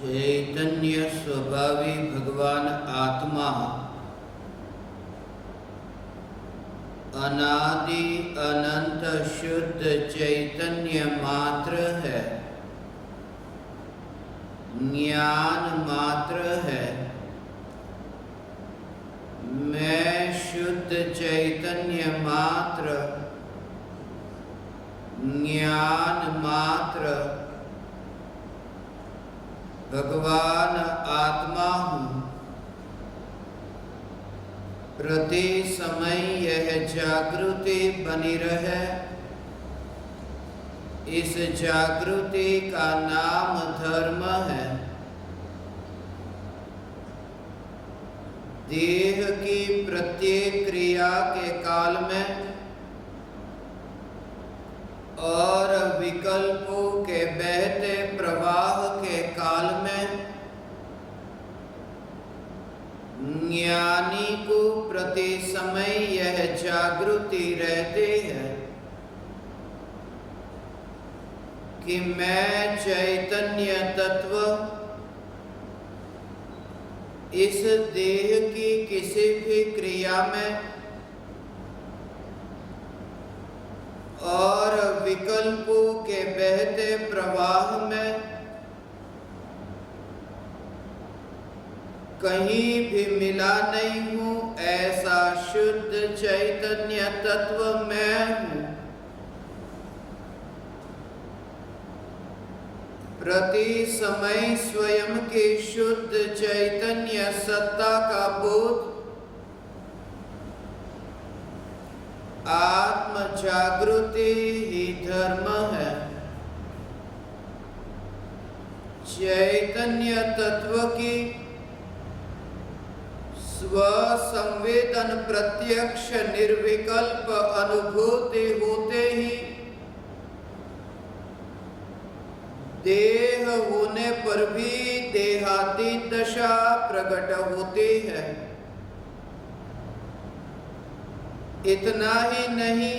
चैतन्य स्वभावी भगवान आत्मा अनादि अनंत शुद्ध चैतन्य मात्र है, ज्ञान मात्र है। मैं शुद्ध चैतन्य मात्र, ज्ञान मात्र भगवान आत्मा हूँ। प्रति समय यह जागृति बनी रहे, इस जागृति का नाम धर्म है। देह की प्रत्येक क्रिया के काल में और विकल्पों के बहते प्रवाह के काल में ज्ञानी को प्रति समय यह जागृति रहती है कि मैं चैतन्य तत्व इस देह की किसी भी क्रिया में और विकल्पों के बहते प्रवाह में कहीं भी मिला नहीं हूँ। ऐसा शुद्ध चैतन्य तत्व मैं हूँ। प्रति समय स्वयं की शुद्ध चैतन्य सत्ता का बोध आत्म जागृति ही धर्म है। चैतन्य तत्व की स्व संवेदन प्रत्यक्ष निर्विकल्प अनुभूति होते ही देह होने पर भी देहातीत दशा प्रकट होती है। इतना ही नहीं,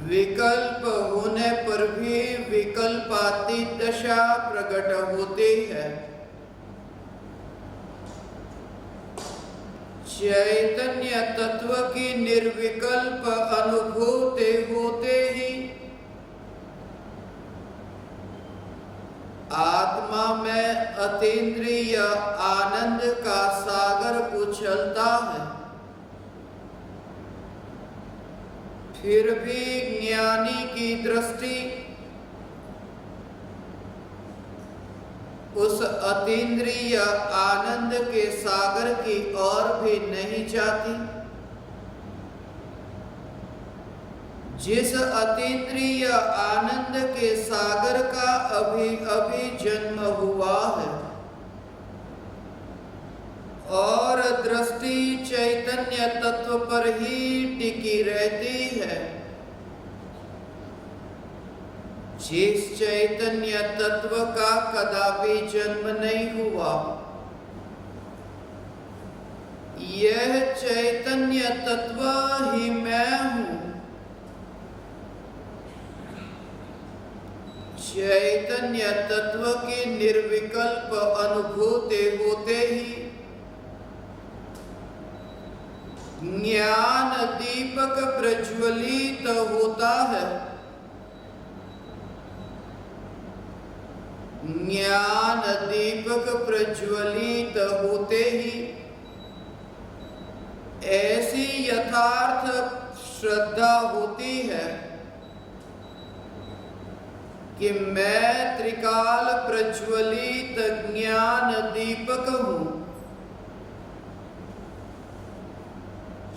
विकल्प होने पर भी विकल्पातीत दशा प्रकट होती है। चैतन्य तत्व की निर्विकल्प अनुभूति होते ही आत्मा में अतीन्द्रिय आनंद का सागर उछलता है। फिर भी ज्ञानी की दृष्टि उस अतीन्द्रिय आनंद के सागर की ओर भी नहीं जाती। जिस अतीन्द्रिय आनंद के सागर का अभी अभी जन्म हुआ है और दृष्टि चैतन्य तत्व पर ही टिकी रहती है। जिस चैतन्य तत्व का कदापि जन्म नहीं हुआ, यह चैतन्य तत्व ही मैं हूँ। चैतन्य तत्व की निर्विकल्प अनुभूति होते ही ज्ञान दीपक प्रज्वलित होता है। ज्ञान दीपक प्रज्वलित होते ही ऐसी यथार्थ श्रद्धा होती है कि मैं त्रिकाल प्रज्वलित ज्ञान दीपक हूँ।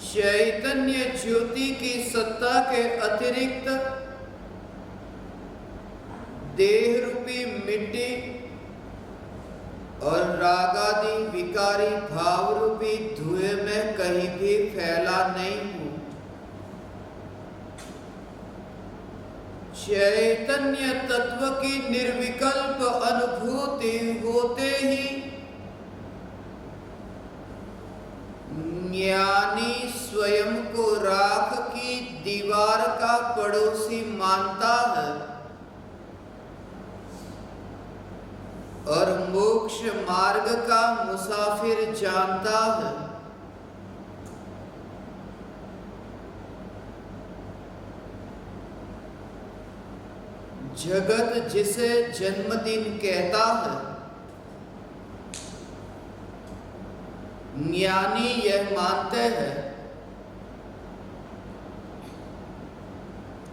चैतन्य ज्योति की सत्ता के अतिरिक्त देह रूपी मिट्टी और रागादि विकारी भाव रूपी धुएं में कहीं भी फैला नहीं हूँ। चैतन्य तत्व की निर्विकल्प अनुभूति होते ही ज्ञानी स्वयं को राख की दीवार का पड़ोसी मानता है। और मोक्ष मार्ग का मुसाफिर जानता है। जगत जिसे जन्मदिन कहता है, ज्ञानी यह मानते हैं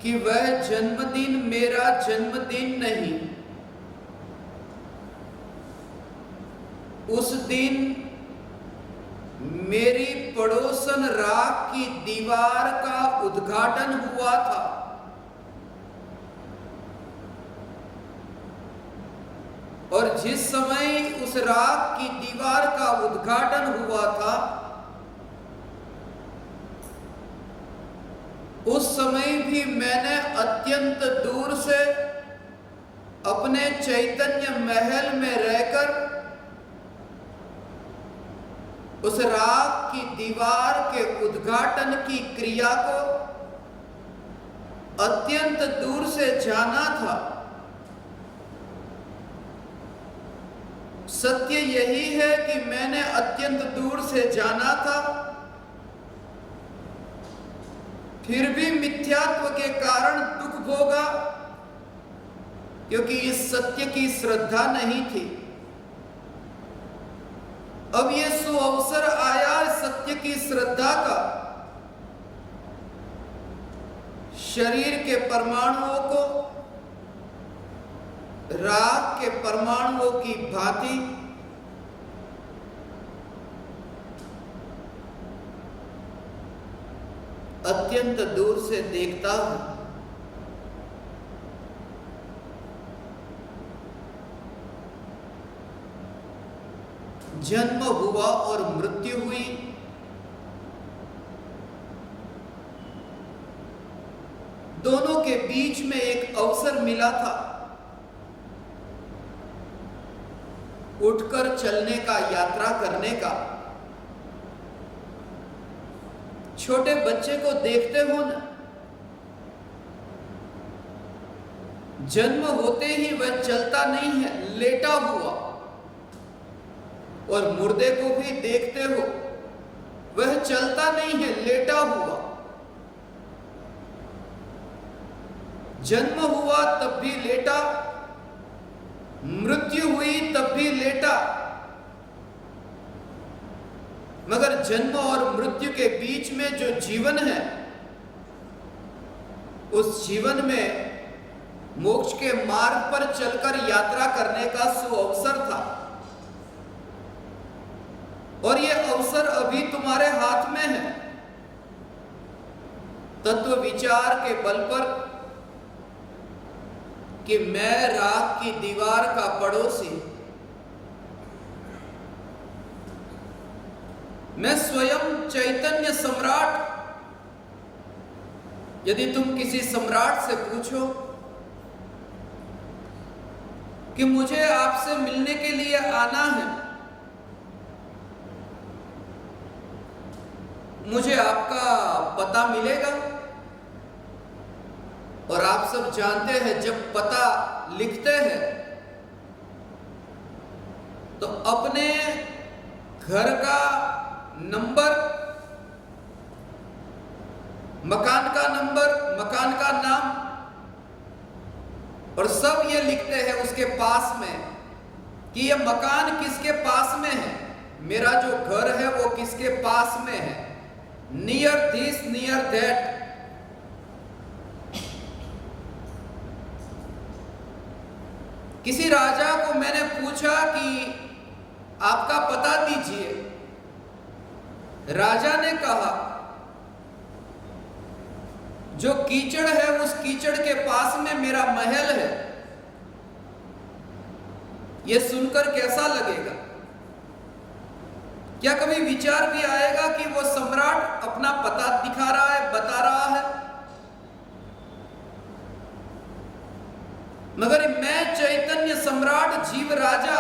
कि वह जन्मदिन मेरा जन्मदिन नहीं, उस दिन मेरी पड़ोसन राख की दीवार का उद्घाटन हुआ था। और जिस समय उस राख की दीवार का उद्घाटन हुआ था, उस समय भी मैंने अत्यंत दूर से अपने चैतन्य महल में रहकर उस राख की दीवार के उद्घाटन की क्रिया को अत्यंत दूर से जाना था। सत्य यही है कि मैंने अत्यंत दूर से जाना था, फिर भी मिथ्यात्व के कारण दुख भोगा, क्योंकि इस सत्य की श्रद्धा नहीं थी। अब ये सुअवसर आया सत्य की श्रद्धा का। शरीर के परमाणुओं को राख के परमाणुओं की भांति अत्यंत दूर से देखता हूं। जन्म हुआ और मृत्यु हुई, दोनों के बीच में एक अवसर मिला था उठकर चलने का, यात्रा करने का। छोटे बच्चे को देखते हो ना, जन्म होते ही वह चलता नहीं है, लेटा हुआ। और मुर्दे को भी देखते हो, वह चलता नहीं है, लेटा हुआ। जन्म हुआ तब भी लेटा, मृत्यु हुई तब भी लेटा। मगर जन्म और मृत्यु के बीच में जो जीवन है, उस जीवन में मोक्ष के मार्ग पर चलकर यात्रा करने का सुअवसर था। और यह अवसर अभी तुम्हारे हाथ में है। तत्व विचार के बल पर कि मैं राख की दीवार का पड़ोसी, मैं स्वयं चैतन्य सम्राट। यदि तुम किसी सम्राट से पूछो कि मुझे आपसे मिलने के लिए आना है, मुझे आपका पता मिलेगा? और आप सब जानते हैं, जब पता लिखते हैं तो अपने घर का नंबर, मकान का नंबर, मकान का नाम और सब ये लिखते हैं उसके पास में कि ये मकान किसके पास में है, मेरा जो घर है वो किसके पास में है, नियर दिस नियर दैट। किसी राजा को मैंने पूछा कि आपका पता दीजिए। राजा ने कहा जो कीचड़ है उस कीचड़ के पास में मेरा महल है। यह सुनकर कैसा लगेगा? क्या कभी विचार भी आएगा कि वो सम्राट अपना पता दिखा रहा है, बता रहा है? मगर मैं चैतन्य सम्राट, जीव राजा,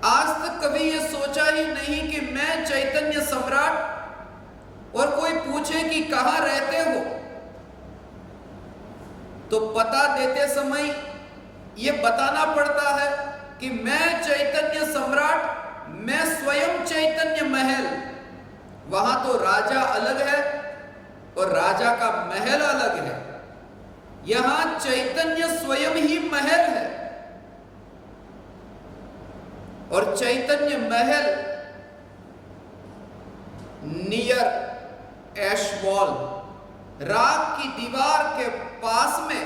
आज तक कभी ये सोचा ही नहीं कि मैं चैतन्य सम्राट। और कोई पूछे कि कहां रहते हो, तो पता देते समय ये बताना पड़ता है कि मैं चैतन्य सम्राट, मैं स्वयं चैतन्य महल। वहां तो राजा अलग है और राजा का महल अलग है, यहां चैतन्य स्वयं ही महल है। और चैतन्य महल नियर ऐश वॉल, राख की दीवार के पास में,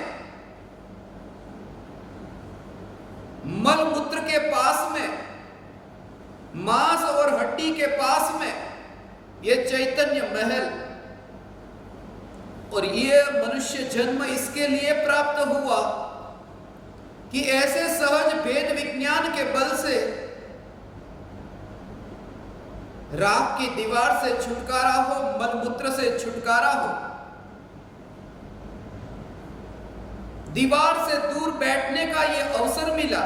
मलमूत्र के पास में, मांस और हड्डी के पास में, यह चैतन्य महल। और यह मनुष्य जन्म इसके लिए प्राप्त हुआ कि ऐसे सहज भेद विज्ञान के बल से राख की दीवार से छुटकारा हो, मलमूत्र से छुटकारा हो, दीवार से दूर बैठने का यह अवसर मिला।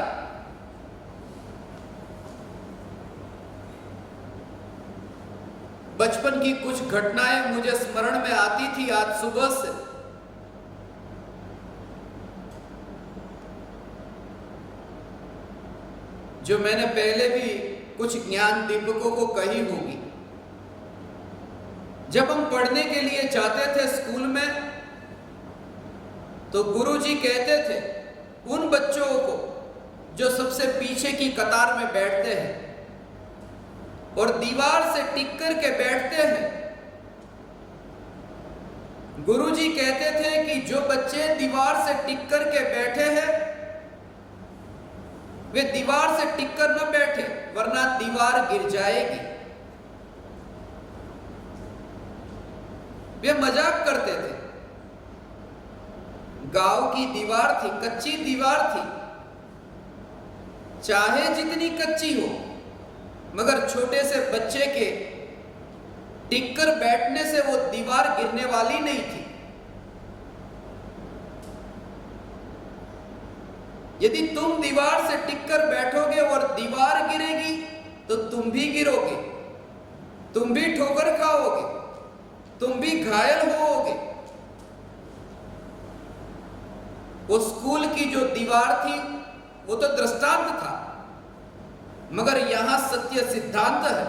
बचपन की कुछ घटनाएं मुझे स्मरण में आती थी आज सुबह से। जो मैंने पहले भी कुछ ज्ञान दीपकों को कही होगी। जब हम पढ़ने के लिए जाते थे स्कूल में, तो गुरुजी कहते थे उन बच्चों को जो सबसे पीछे की कतार में बैठते हैं और दीवार से टिक कर के बैठते हैं, गुरुजी कहते थे कि जो बच्चे दीवार से टिक कर के बैठे हैं वे दीवार से टिक कर न बैठे, वरना दीवार गिर जाएगी। वे मजाक करते थे। गांव की दीवार थी, कच्ची दीवार थी, चाहे जितनी कच्ची हो, मगर छोटे से बच्चे के टिककर बैठने से वो दीवार गिरने वाली नहीं थी। यदि तुम दीवार से टिककर बैठोगे और दीवार गिरेगी तो तुम भी गिरोगे, तुम भी ठोकर खाओगे, तुम भी घायल होोगे। वो स्कूल की जो दीवार थी वो तो दृष्टांत था, मगर यहां सत्य सिद्धांत है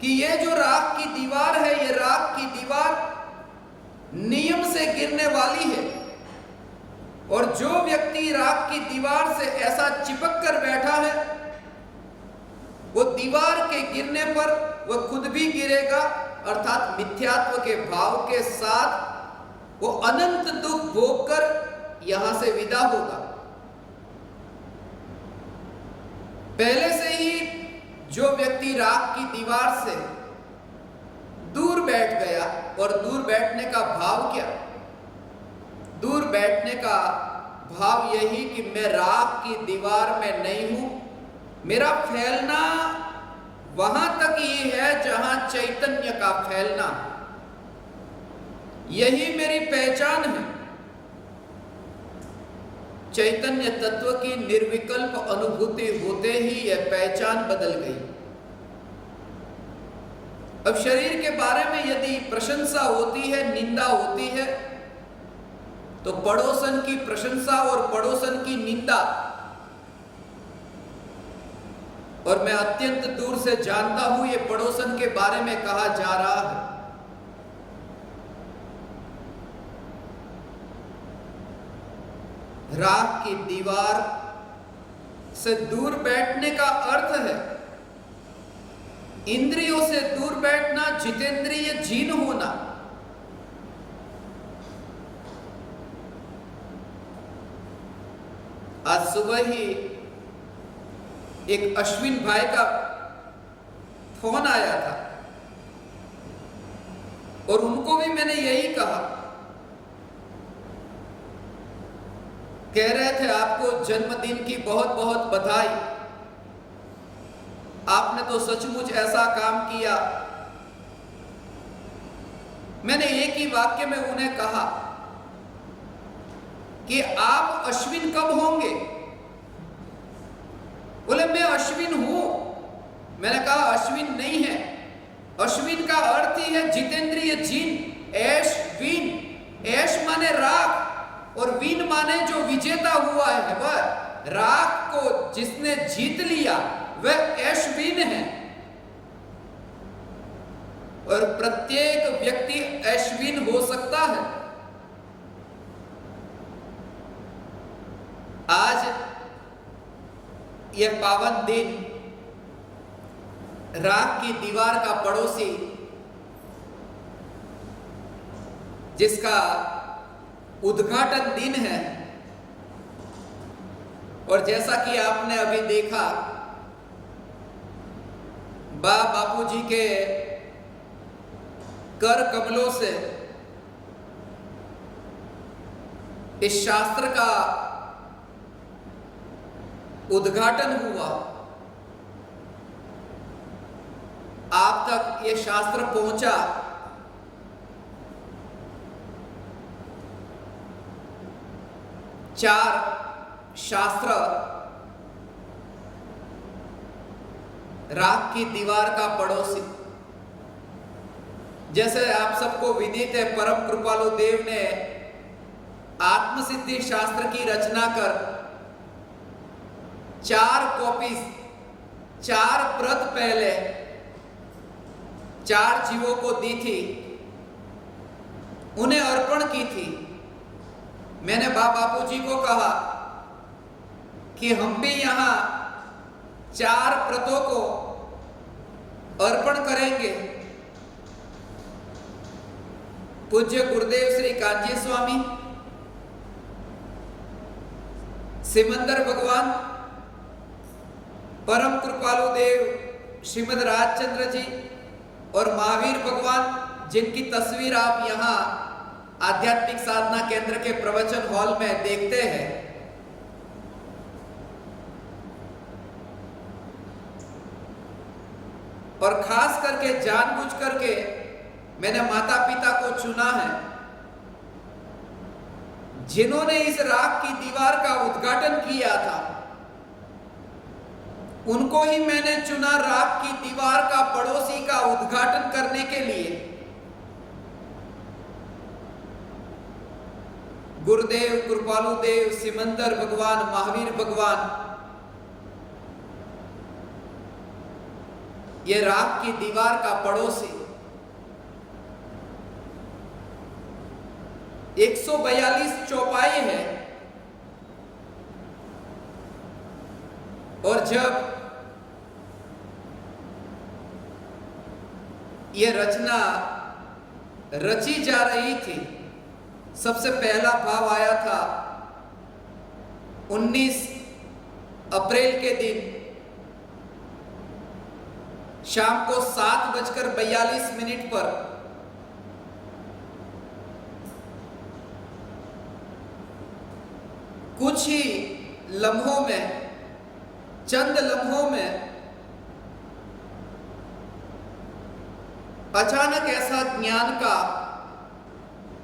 कि ये जो राख की दीवार है, ये राख की दीवार नियम से गिरने वाली है। और जो व्यक्ति राख की दीवार से ऐसा चिपक कर बैठा है, वो दीवार के गिरने पर वह खुद भी गिरेगा, अर्थात मिथ्यात्व के भाव के साथ वो अनंत दुख भोगकर यहां से विदा होगा। पहले से ही जो व्यक्ति राख की दीवार से दूर बैठ गया, और दूर बैठने का भाव क्या? दूर बैठने का भाव यही कि मैं राख की दीवार में नहीं हूं, मेरा फैलना वहां तक ही है जहां चैतन्य का फैलना, यही मेरी पहचान है। चैतन्य तत्व की निर्विकल्प अनुभूति होते ही यह पहचान बदल गई। अब शरीर के बारे में यदि प्रशंसा होती है, निंदा होती है, तो पड़ोसन की प्रशंसा और पड़ोसन की निंदा, और मैं अत्यंत दूर से जानता हूं ये पड़ोसन के बारे में कहा जा रहा है। राख की दीवार से दूर बैठने का अर्थ है इंद्रियों से दूर बैठना, जितेंद्रिय जीन होना। आज सुबह ही एक अश्विन भाई का फोन आया था और उनको भी मैंने यही कहा। कह रहे थे आपको जन्मदिन की बहुत बहुत बधाई, आपने तो सचमुच ऐसा काम किया। मैंने एक ही वाक्य में उन्हें कहा कि आप अश्विन कब होंगे? बोले मैं अश्विन हूं। मैंने कहा अश्विन नहीं है, अश्विन का अर्थ ही है जितेंद्रिय जीन, ऐश वीन। ऐश माने राख और वीन माने माने जो विजेता हुआ है, वह राग को जिसने जीत लिया वह ऐशविन है। और प्रत्येक व्यक्ति ऐशविन हो सकता है। आज यह पावन दिन राग की दीवार का पड़ोसी, जिसका उद्घाटन दिन है, और जैसा कि आपने अभी देखा बापूजी के कर कमलों से इस शास्त्र का उद्घाटन हुआ। आप तक ये शास्त्र पहुंचा। चार शास्त्र राग की दीवार का पड़ोसी। जैसे आप सबको विदित है, परम कृपालु देव ने आत्मसिद्धि शास्त्र की रचना कर 4 कॉपीज, 4 प्रत पहले 4 जीवों को दी थी, उन्हें अर्पण की थी। मैंने बापूजी को कहा कि हम भी यहां 4 प्रतों को अर्पण करेंगे। पूज्य गुरुदेव श्री कांजी स्वामी, सिमंदर भगवान, परम कृपालु देव श्रीमद राजचंद्र जी और महावीर भगवान, जिनकी तस्वीर आप यहां आध्यात्मिक साधना केंद्र के प्रवचन हॉल में देखते हैं, और खास करके जानबूझ करके मैंने माता पिता को चुना है जिन्होंने इस राग की दीवार का उद्घाटन किया था। उनको ही मैंने चुना राग की दीवार का पड़ोसी का उद्घाटन करने के लिए। गुरुदेव, कृपालु देव, सिमंदर भगवान, महावीर भगवान, ये राग की दीवार का पड़ोसी 142 चौपाई है। और जब ये रचना रची जा रही थी, सबसे पहला भाव आया था 19 अप्रैल के दिन शाम को 7:42 पर कुछ ही लम्हों में, चंद लम्हों में अचानक ऐसा ज्ञान का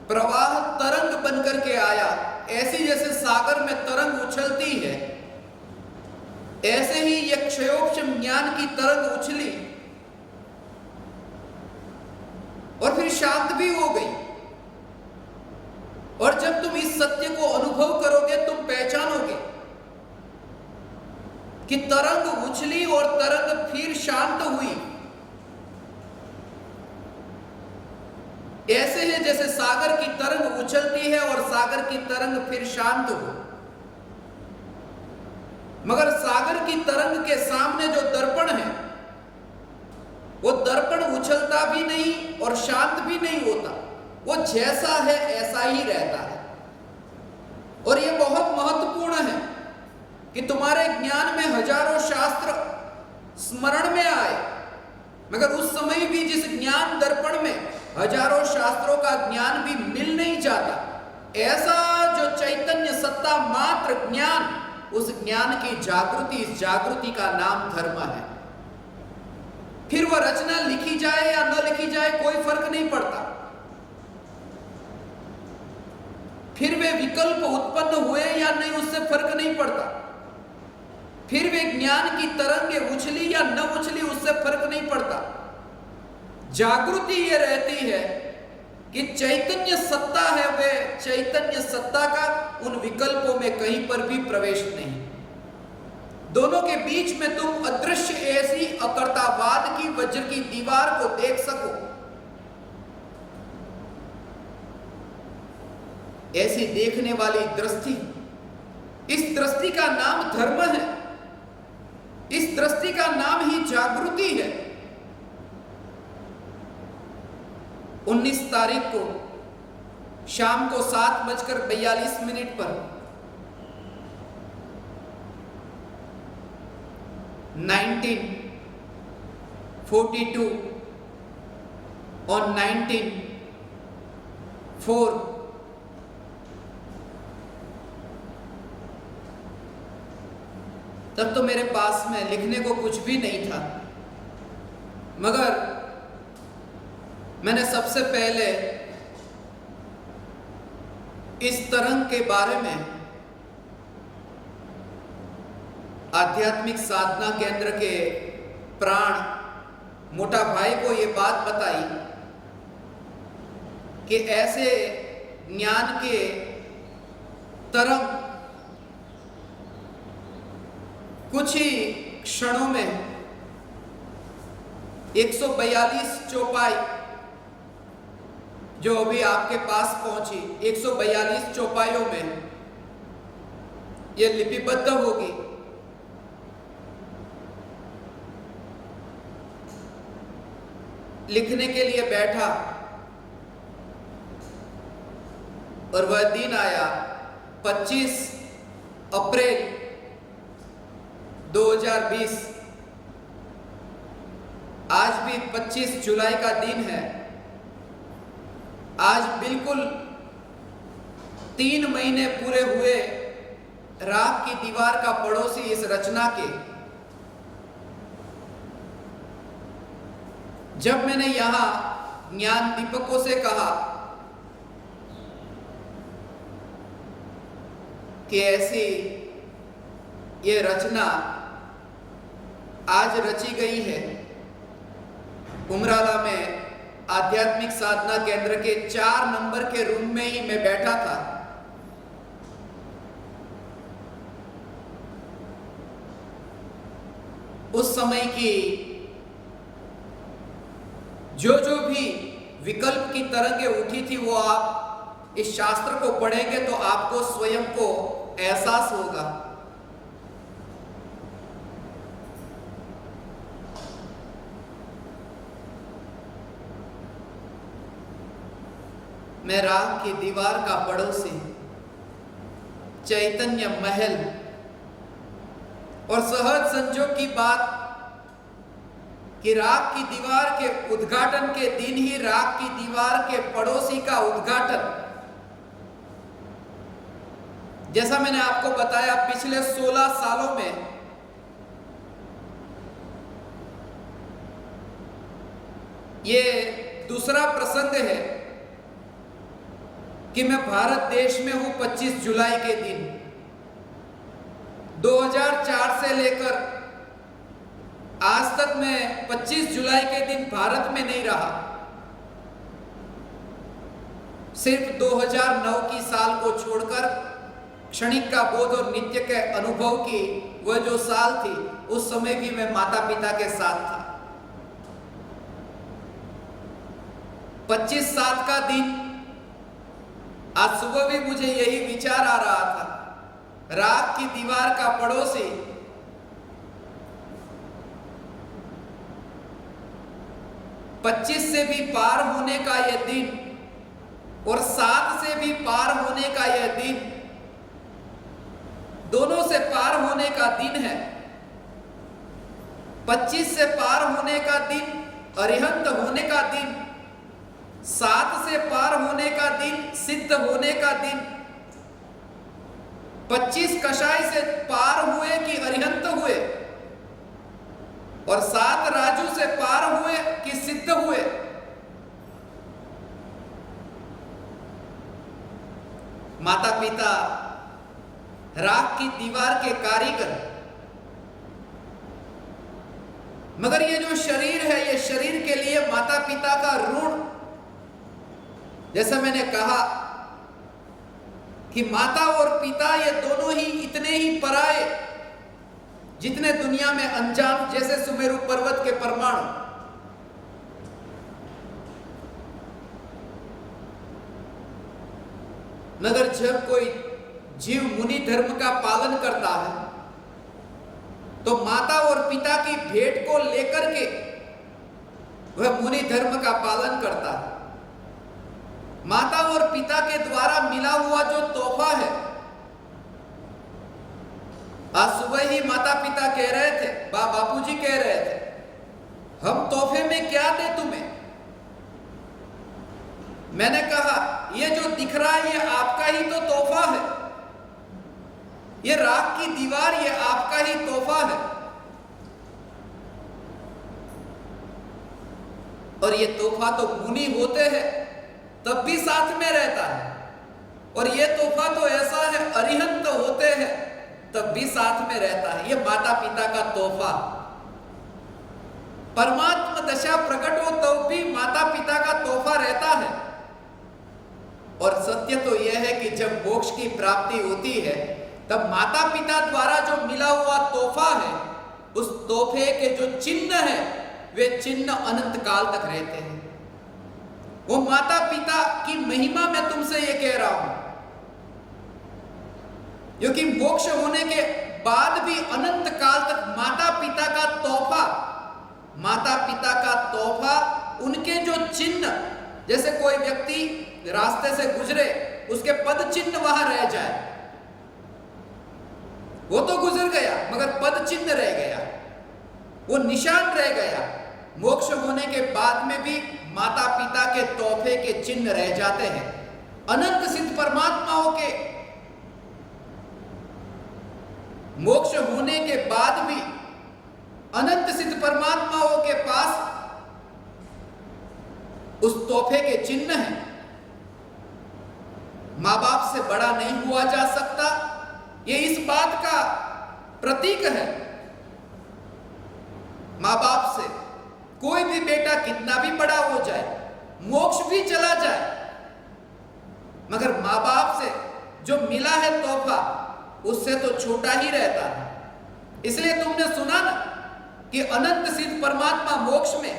प्रवाह तरंग बनकर के आया। ऐसी जैसे सागर में तरंग उछलती है, ऐसे ही यह क्षयोक्षम ज्ञान की तरंग उछली और फिर शांत भी हो गई। और जब तुम इस सत्य को अनुभव करोगे, तुम पहचानोगे कि तरंग उछली और तरंग फिर शांत हुई। ऐसे है जैसे सागर की तरंग उछलती है और सागर की तरंग फिर शांत हो। मगर सागर की तरंग के सामने जो दर्पण है, वो दर्पण उछलता भी नहीं और शांत भी नहीं होता। वो जैसा है ऐसा ही रहता है। और ये बहुत महत्वपूर्ण है कि तुम्हारे ज्ञान में हजारों शास्त्र स्मरण में आए, मगर उस समय भी जिस ज्ञान दर्पण में हजारों शास्त्रों का ज्ञान भी मिल नहीं जाता, ऐसा जो चैतन्य सत्ता मात्र ज्ञान, उस ज्ञान की जागृति, इस जागृति का नाम धर्म है। फिर वह रचना लिखी जाए या न लिखी जाए, कोई फर्क नहीं पड़ता। फिर वे विकल्प उत्पन्न हुए या नहीं, उससे फर्क नहीं पड़ता। फिर वे ज्ञान की तरंगे उछली या न उछली, उससे फर्क नहीं पड़ता। जागृति ये रहती है कि चैतन्य सत्ता है, वे चैतन्य सत्ता का उन विकल्पों में कहीं पर भी प्रवेश नहीं। दोनों के बीच में तुम अदृश्य ऐसी अकर्तावाद की वज्र की दीवार को देख सको, ऐसी देखने वाली दृष्टि, इस दृष्टि का नाम धर्म है, इस दृष्टि का नाम ही जागृति है। 19 तारीख को शाम को 7:42 पर 1942 और 1904 तब तो मेरे पास में लिखने को कुछ भी नहीं था, मगर मैंने सबसे पहले इस तरंग के बारे में आध्यात्मिक साधना केंद्र के प्राण मोटा भाई को ये बात बताई कि ऐसे ज्ञान के तरंग कुछ ही क्षणों में 142 चौपाई जो अभी आपके पास पहुंची, 142 चौपाइयों में यह लिपिबद्ध होगी। लिखने के लिए बैठा और वह दिन आया 25 अप्रैल 2020। आज भी 25 जुलाई का दिन है। आज बिल्कुल 3 महीने पूरे हुए राख की दीवार का पड़ोसी इस रचना के। जब मैंने यहां ज्ञान दीपकों से कहा कि ऐसी ये रचना आज रची गई है, उमराला में आध्यात्मिक साधना केंद्र के 4 नंबर के रूम में ही मैं बैठा था। उस समय की जो भी विकल्प की तरंगें उठी थी, वो आप इस शास्त्र को पढ़ेंगे तो आपको स्वयं को एहसास होगा। मैं राग की दीवार का पड़ोसी, चैतन्य महल, और सहज संजोग की बात कि राग की दीवार के उद्घाटन के दिन ही राग की दीवार के पड़ोसी का उद्घाटन, जैसा मैंने आपको बताया पिछले 16 सालों में ये दूसरा प्रसंग है कि मैं भारत देश में हूं। 25 जुलाई के दिन 2004 से लेकर आज तक मैं 25 जुलाई के दिन भारत में नहीं रहा। सिर्फ 2009 की साल को छोड़कर क्षणिक का बोध और नित्य के अनुभव की वह जो साल थी, उस समय भी मैं माता पिता के साथ था। 25/7 का दिन, आज सुबह भी मुझे यही विचार आ रहा था। राग की दीवार का पड़ोसी, पच्चीस से भी पार होने का यह दिन और 7 से भी पार होने का यह दिन, दोनों से पार होने का दिन है। 25 से पार होने का दिन, अरिहंत होने का दिन, 7 से पार होने का दिन, सिद्ध होने का दिन। 25 कषाय से पार हुए कि अरिहंत हुए, और 7 राजू से पार हुए कि सिद्ध हुए। माता पिता राग की दीवार के कारीगर, मगर ये जो शरीर है, ये शरीर के लिए माता पिता का ऋण जैसा मैंने कहा कि माता और पिता ये दोनों ही इतने ही पराए जितने दुनिया में अनजान, जैसे सुमेरु पर्वत के परमाणु। मगर जब कोई जीव मुनि धर्म का पालन करता है तो माता और पिता की भेंट को लेकर के वह मुनि धर्म का पालन करता है। माता और पिता के द्वारा मिला हुआ जो तोहफा है, आज सुबह ही माता पिता कह रहे थे, बापूजी कह रहे थे, हम तोहफे में क्या दे तुम्हें? मैंने कहा ये जो दिख रहा है ये आपका ही तो तोहफा है, ये राख की दीवार ये आपका ही तोहफा है, और ये तोहफा तो मुनि होते हैं तब भी साथ में रहता है, और ये तोहफा तो ऐसा है अरिहंत होते हैं तब भी साथ में रहता है। ये माता पिता का तोहफा, परमात्मा दशा प्रकट हो तब भी माता पिता का तोहफा रहता है। और सत्य तो यह है कि जब मोक्ष की प्राप्ति होती है तब माता पिता द्वारा जो मिला हुआ तोहफा है, उस तोहफे के जो चिन्ह है वे चिन्ह अनंत काल तक रहते हैं। वो माता पिता की महिमा मैं तुमसे ये कह रहा हूं, क्योंकि मोक्ष होने के बाद भी अनंत काल तक माता पिता का तोहफा, माता पिता का तोहफा, उनके जो चिन्ह, जैसे कोई व्यक्ति रास्ते से गुजरे उसके पद चिन्ह वहां रह जाए, वो तो गुजर गया मगर पद चिन्ह रह गया, वो निशान रह गया। मोक्ष होने के बाद में भी माता पिता के तोहफे के चिन्ह रह जाते हैं। अनंत सिद्ध परमात्माओं के मोक्ष होने के बाद भी अनंत सिद्ध परमात्माओं के पास उस तोहफे के चिन्ह हैं। मां बाप से बड़ा नहीं हुआ जा सकता, ये इस बात का प्रतीक है। मां बाप से कोई भी बेटा कितना भी बड़ा हो जाए, मोक्ष भी चला जाए, मगर मां बाप से जो मिला है तोहफा उससे तो छोटा ही रहता है। इसलिए तुमने सुना ना कि अनंत सिद्ध परमात्मा मोक्ष में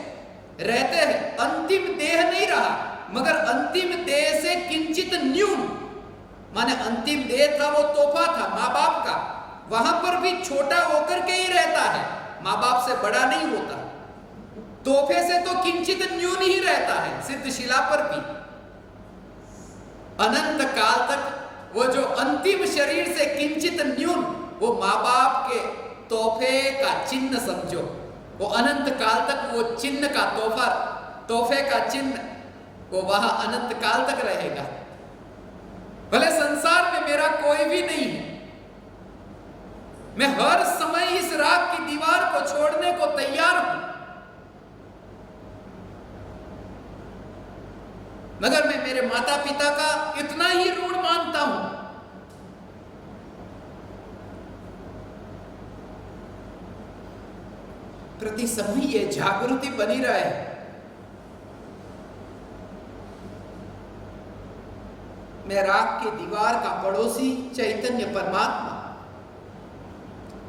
रहते हैं, अंतिम देह नहीं रहा मगर अंतिम देह से किंचित न्यून, माने अंतिम देह था वो तोहफा था मां बाप का, वहां पर भी छोटा होकर के ही रहता है, मां बाप से बड़ा नहीं होता। तोहफे से तो किंचित न्यून ही रहता है, सिद्ध शिला पर भी अनंत काल तक वो जो अंतिम शरीर से किंचित न्यून, वो मां बाप के तोहफे का चिन्ह समझो, वो अनंत काल तक वो चिन्ह का तोहफा, तोहफे का चिन्ह वो वहां अनंत काल तक रहेगा। भले संसार में मेरा कोई भी नहीं है, मैं हर समय इस राख की दीवार को छोड़ने को तैयार हूं, मगर मैं मेरे माता पिता का इतना ही ऋण मानता हूं। प्रति समय ये जागृति बनी रहे। मैं राख की दीवार का पड़ोसी चैतन्य परमात्मा,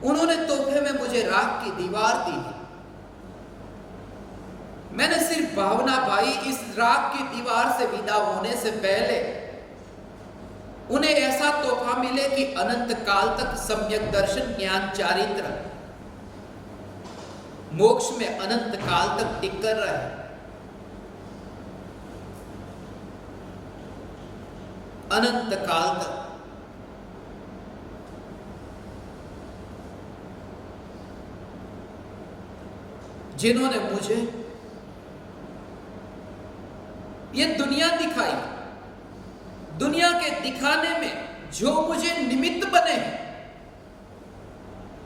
उन्होंने तोहफे में मुझे राख की दीवार दी है। मैंने सिर्फ भावना पाई इस राख की दीवार से विदा होने से पहले उन्हें ऐसा तोहफा मिले कि अनंत काल तक सम्यक दर्शन, ज्ञान, चारित्र मोक्ष में अनंत काल तक टिक कर रहे। अनंत काल तक जिन्होंने मुझे ये दुनिया दिखाई, दुनिया के दिखाने में जो मुझे निमित्त बने हैं,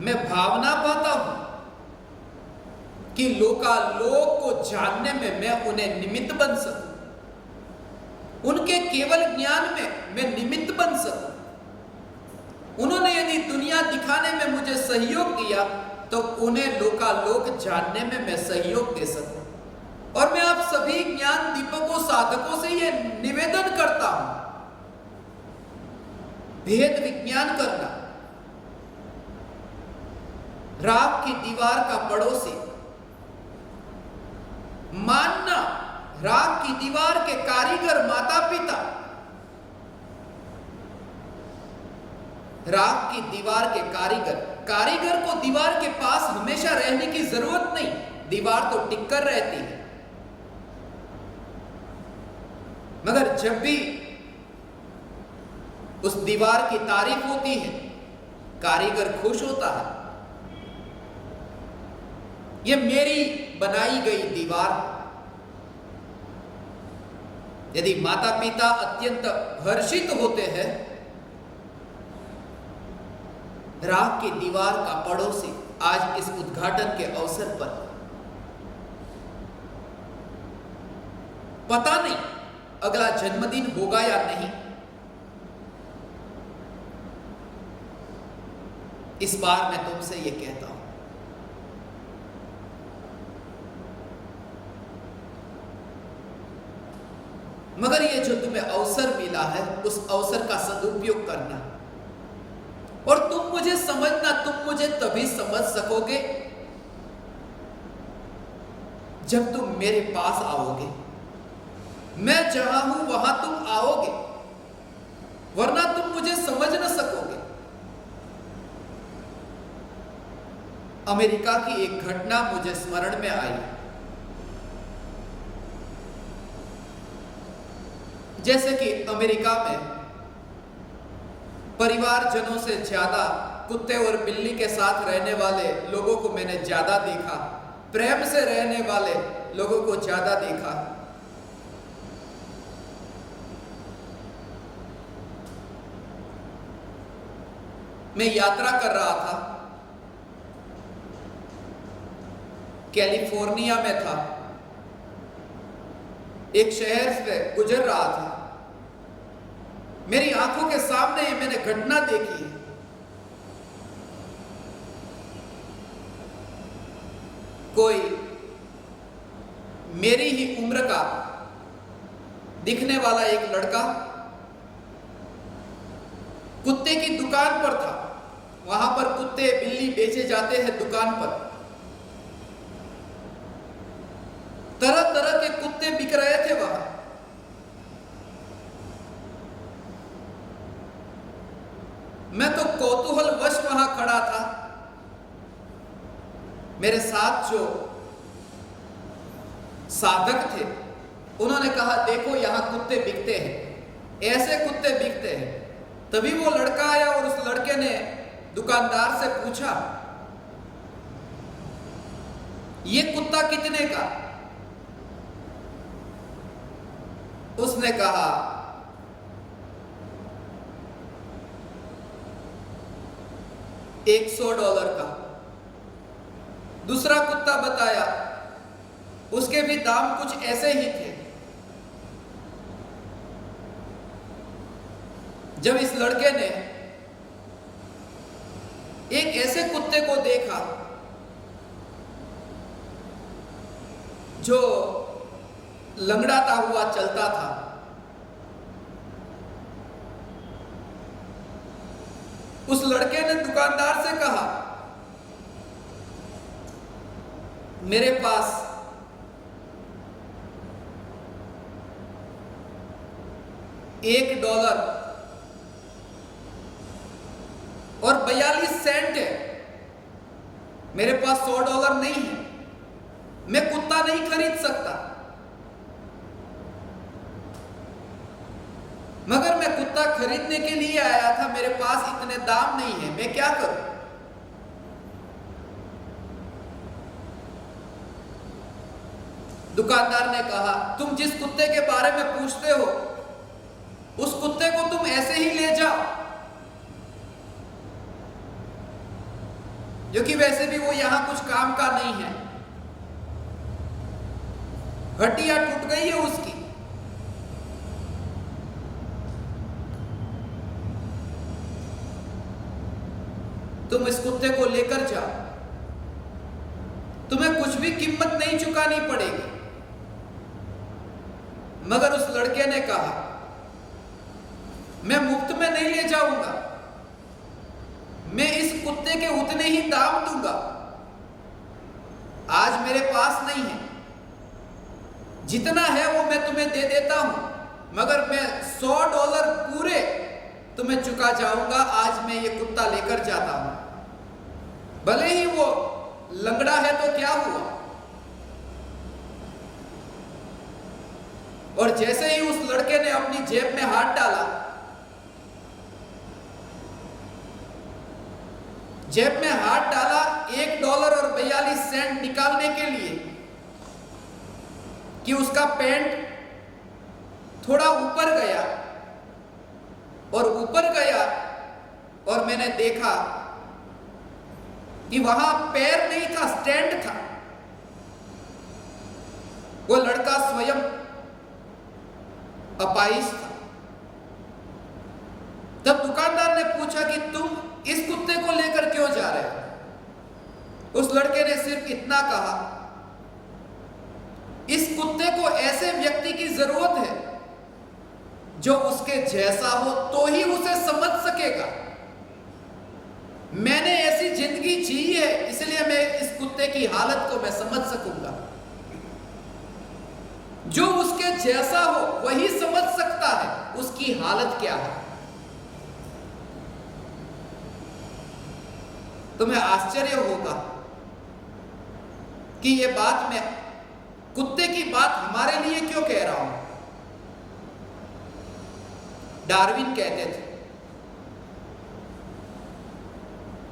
मैं भावना पाता हूं कि लोकालोक को जानने में मैं उन्हें निमित्त बन सकूं, उनके केवल ज्ञान में मैं निमित्त बन सकूं। उन्होंने यदि दुनिया दिखाने में मुझे सहयोग दिया तो उन्हें लोकालोक जानने में मैं सहयोग दे सकूं। और मैं आप सभी ज्ञान दीपकों साधकों से यह निवेदन करता हूं, भेद विज्ञान करना, राख की दीवार का पड़ोसी मानना, राख की दीवार के कारीगर माता पिता, राख की दीवार के कारीगर, कारीगर को दीवार के पास हमेशा रहने की जरूरत नहीं, दीवार तो टिककर रहती है। मगर जब भी उस दीवार की तारीफ होती है, कारीगर खुश होता है। यह मेरी बनाई गई दीवार। यदि माता पिता अत्यंत हर्षित होते हैं, राख की दीवार का पड़ोसी आज इस उद्घाटन के अवसर पर, पता नहीं अगला जन्मदिन होगा या नहीं, इस बार मैं तुमसे यह कहता हूं, मगर ये जो तुम्हें अवसर मिला है, उस अवसर का सदुपयोग करना। और तुम मुझे समझना, तुम मुझे तभी समझ सकोगे जब तुम मेरे पास आओगे। मैं जहां हूं वहां तुम आओगे, वरना तुम मुझे समझ न सकोगे। अमेरिका की एक घटना मुझे स्मरण में आई। जैसे कि अमेरिका में परिवारजनों से ज्यादा कुत्ते और बिल्ली के साथ रहने वाले लोगों को मैंने ज्यादा देखा, प्रेम से रहने वाले लोगों को ज्यादा देखा। मैं यात्रा कर रहा था, कैलिफोर्निया में था, एक शहर से गुजर रहा था। मेरी आंखों के सामने मैंने घटना देखी। कोई मेरी ही उम्र का दिखने वाला एक लड़का कुत्ते की दुकान पर था। वहां पर कुत्ते बिल्ली बेचे जाते हैं दुकान पर। तरह तरह के कुत्ते बिक रहे थे वहां। मैं तो कौतूहलवश वहां खड़ा था। मेरे साथ जो साधक थे उन्होंने कहा, देखो यहां कुत्ते बिकते हैं, ऐसे कुत्ते बिकते हैं। तभी वो लड़का आया और उस लड़के ने दुकानदार से पूछा, ये कुत्ता कितने का? उसने कहा, $100 का। दूसरा कुत्ता बताया, उसके भी दाम कुछ ऐसे ही थे। जब इस लड़के ने एक ऐसे कुत्ते को देखा जो लंगड़ाता हुआ चलता था, उस लड़के ने दुकानदार से कहा, मेरे पास $1 और 42 सेंट है, मेरे पास $100 नहीं है, मैं कुत्ता नहीं खरीद सकता। मगर मैं कुत्ता खरीदने के लिए आया था, मेरे पास इतने दाम नहीं है, मैं क्या करूं? दुकानदार ने कहा, तुम जिस कुत्ते के बारे में पूछते हो उस कुत्ते को तुम ऐसे ही ले जाओ, जो कि वैसे भी वो यहां कुछ काम का नहीं है, हड्डियां टूट गई है उसकी। तुम इस कुत्ते को लेकर जाओ, तुम्हें कुछ भी कीमत नहीं चुकानी पड़ेगी। मगर उस लड़के ने कहा, मैं मुफ्त में नहीं ले जाऊंगा, मैं इस कुत्ते के उतने ही दाम दूंगा, आज मेरे पास नहीं है, जितना है वो मैं तुम्हें दे देता हूं, मगर मैं $100 पूरे तुम्हें चुका जाऊंगा, आज मैं ये कुत्ता लेकर जाता हूं। भले ही वो लंगड़ा है तो क्या हुआ। और जैसे ही उस लड़के ने अपनी जेब में हाथ डाला, जेब में हाथ डाला $1.42 निकालने के लिए कि उसका पैंट थोड़ा ऊपर गया, और ऊपर गया और मैंने देखा कि वहां पैर नहीं था, स्टैंड था। वो लड़का स्वयं अपाहिज था। तब दुकानदार ने पूछा कि तुम इस कुत्ते को लेकर क्यों जा रहे हो? उस लड़के ने सिर्फ इतना कहा, इस कुत्ते को ऐसे व्यक्ति की जरूरत है जो उसके जैसा हो तो ही उसे समझ सकेगा। मैंने ऐसी जिंदगी जी है, इसलिए मैं इस कुत्ते की हालत को मैं समझ सकूंगा। जो उसके जैसा हो वही समझ सकता है उसकी हालत क्या है। तुम्हें आश्चर्य होगा कि यह बात मैं कुत्ते की बात हमारे लिए क्यों कह रहा हूं। डार्विन कहते थे,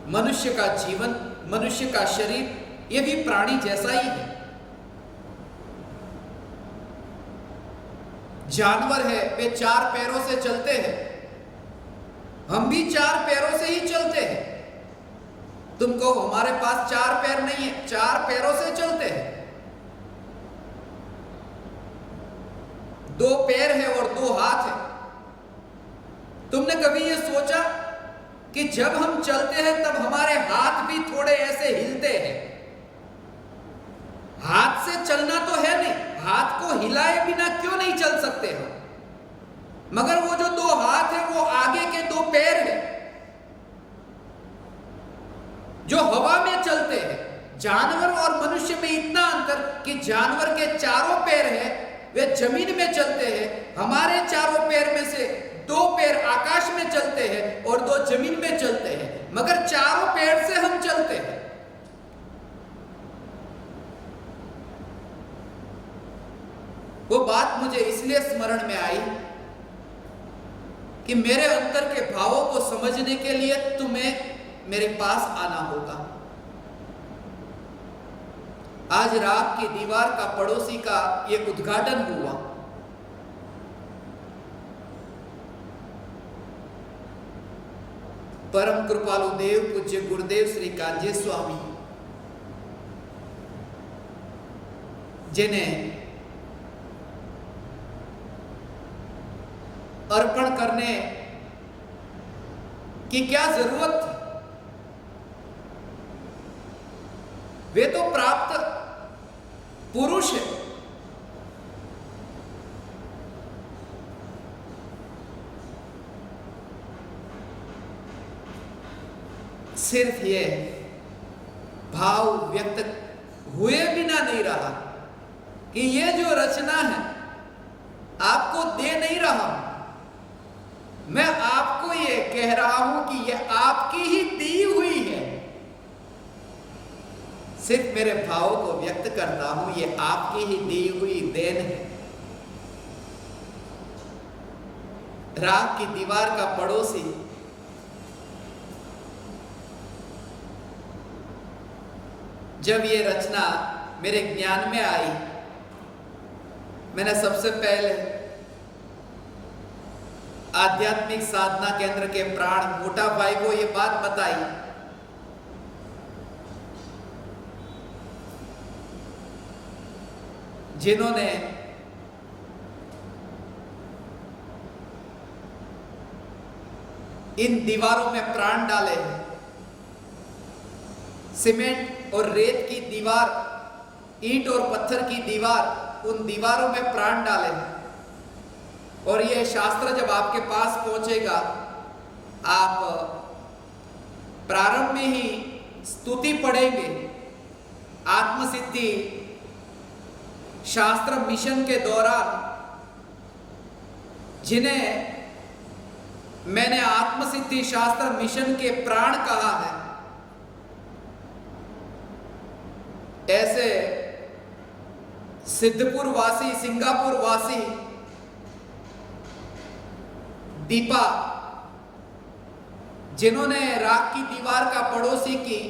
मनुष्य का जीवन, मनुष्य का शरीर यह भी प्राणी जैसा ही है। जानवर है, वे 4 पैरों से चलते हैं, हम भी 4 पैरों से ही चलते हैं। तुमको हमारे पास 4 पैर नहीं है, 4 पैरों से चलते हैं। 2 पैर है और 2 हाथ है। तुमने कभी यह सोचा कि जब हम चलते हैं तब हमारे हाथ भी थोड़े ऐसे हिलते हैं? हाथ से चलना तो है नहीं, हाथ को हिलाए बिना क्यों नहीं चल सकते हम? मगर वो जो 2 हाथ है वो आगे के 2 पैर है जो हवा में चलते हैं। जानवर और मनुष्य में इतना अंतर कि जानवर के 4 पैर है, वे जमीन में चलते हैं। हमारे 4 पैर में से 2 पैर आकाश में चलते हैं और 2 जमीन में चलते हैं, मगर 4 पैर से हम चलते हैं। वो बात मुझे इसलिए स्मरण में आई कि मेरे अंतर के भावों को समझने के लिए तुम्हें मेरे पास आना होगा। आज रात की दीवार का पड़ोसी का यह उद्घाटन हुआ। परम कृपालु देव पूज्य गुरुदेव श्री कांजी स्वामी, जिन्हें अर्पण करने की क्या जरूरत थी, वे तो प्राप्त पुरुष है। सिर्फ ये भाव व्यक्त हुए बिना नहीं रहा कि ये जो रचना है आपको दे नहीं रहा हूं, मैं आपको ये कह रहा हूं कि ये आपकी ही दी हुई है। सिर्फ मेरे भावों को व्यक्त करता हूं, ये आपकी ही दी हुई देन है। रात की दीवार का पड़ोसी जब ये रचना मेरे ज्ञान में आई, मैंने सबसे पहले आध्यात्मिक साधना केंद्र के प्राण मोटा भाई को ये बात बताई। जिन्होंने इन दीवारों में प्राण डाले हैं। सीमेंट और रेत की दीवार, ईंट और पत्थर की दीवार, उन दीवारों में प्राण डाले हैं। और ये शास्त्र जब आपके पास पहुंचेगा, आप प्रारंभ में ही स्तुति पढ़ेंगे। आत्मसिद्धि शास्त्र मिशन के दौरान जिन्हें मैंने आत्मसिद्धि शास्त्र मिशन के प्राण कहा है, ऐसे सिद्धपुर वासी, सिंगापुर वासी दीपा, जिन्होंने राख की दीवार का पड़ोसी की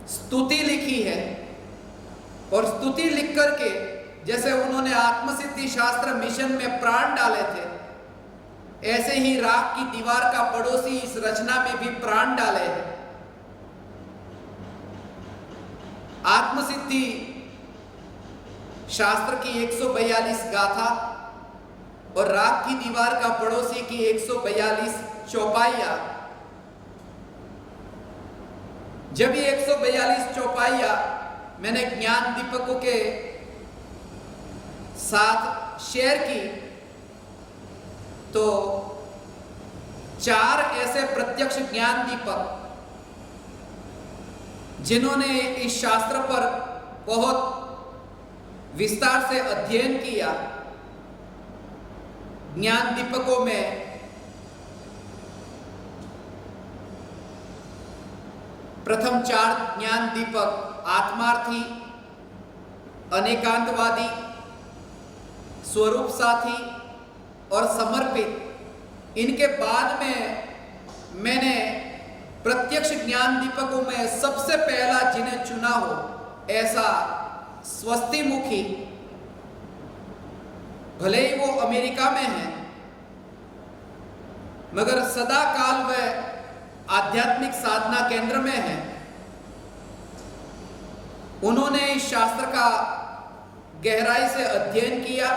स्तुति लिखी है, और स्तुति लिख करके जैसे उन्होंने आत्मसिद्धि शास्त्र मिशन में प्राण डाले थे, ऐसे ही राख की दीवार का पड़ोसी इस रचना में भी प्राण डाले हैं। आत्मसिद्धि शास्त्र की 142 गाथा और राख की दीवार का पड़ोसी की 142 चौपाइयां। जब ये 142 चौपाइयां मैंने ज्ञान दीपकों के साथ शेयर की, तो 4 ऐसे प्रत्यक्ष ज्ञान दीपक जिन्होंने इस शास्त्र पर बहुत विस्तार से अध्ययन किया, ज्ञान दीपकों में प्रथम 4 ज्ञान दीपक आत्मार्थी, अनेकांतवादी, स्वरूप साथी और समर्पित। इनके बाद में मैंने प्रत्यक्ष ज्ञान दीपकों में सबसे पहला जिन्हें चुना हो, ऐसा स्वस्तिमुखी, भले ही वो अमेरिका में है, मगर सदा काल वह आध्यात्मिक साधना केंद्र में है। उन्होंने इस शास्त्र का गहराई से अध्ययन किया।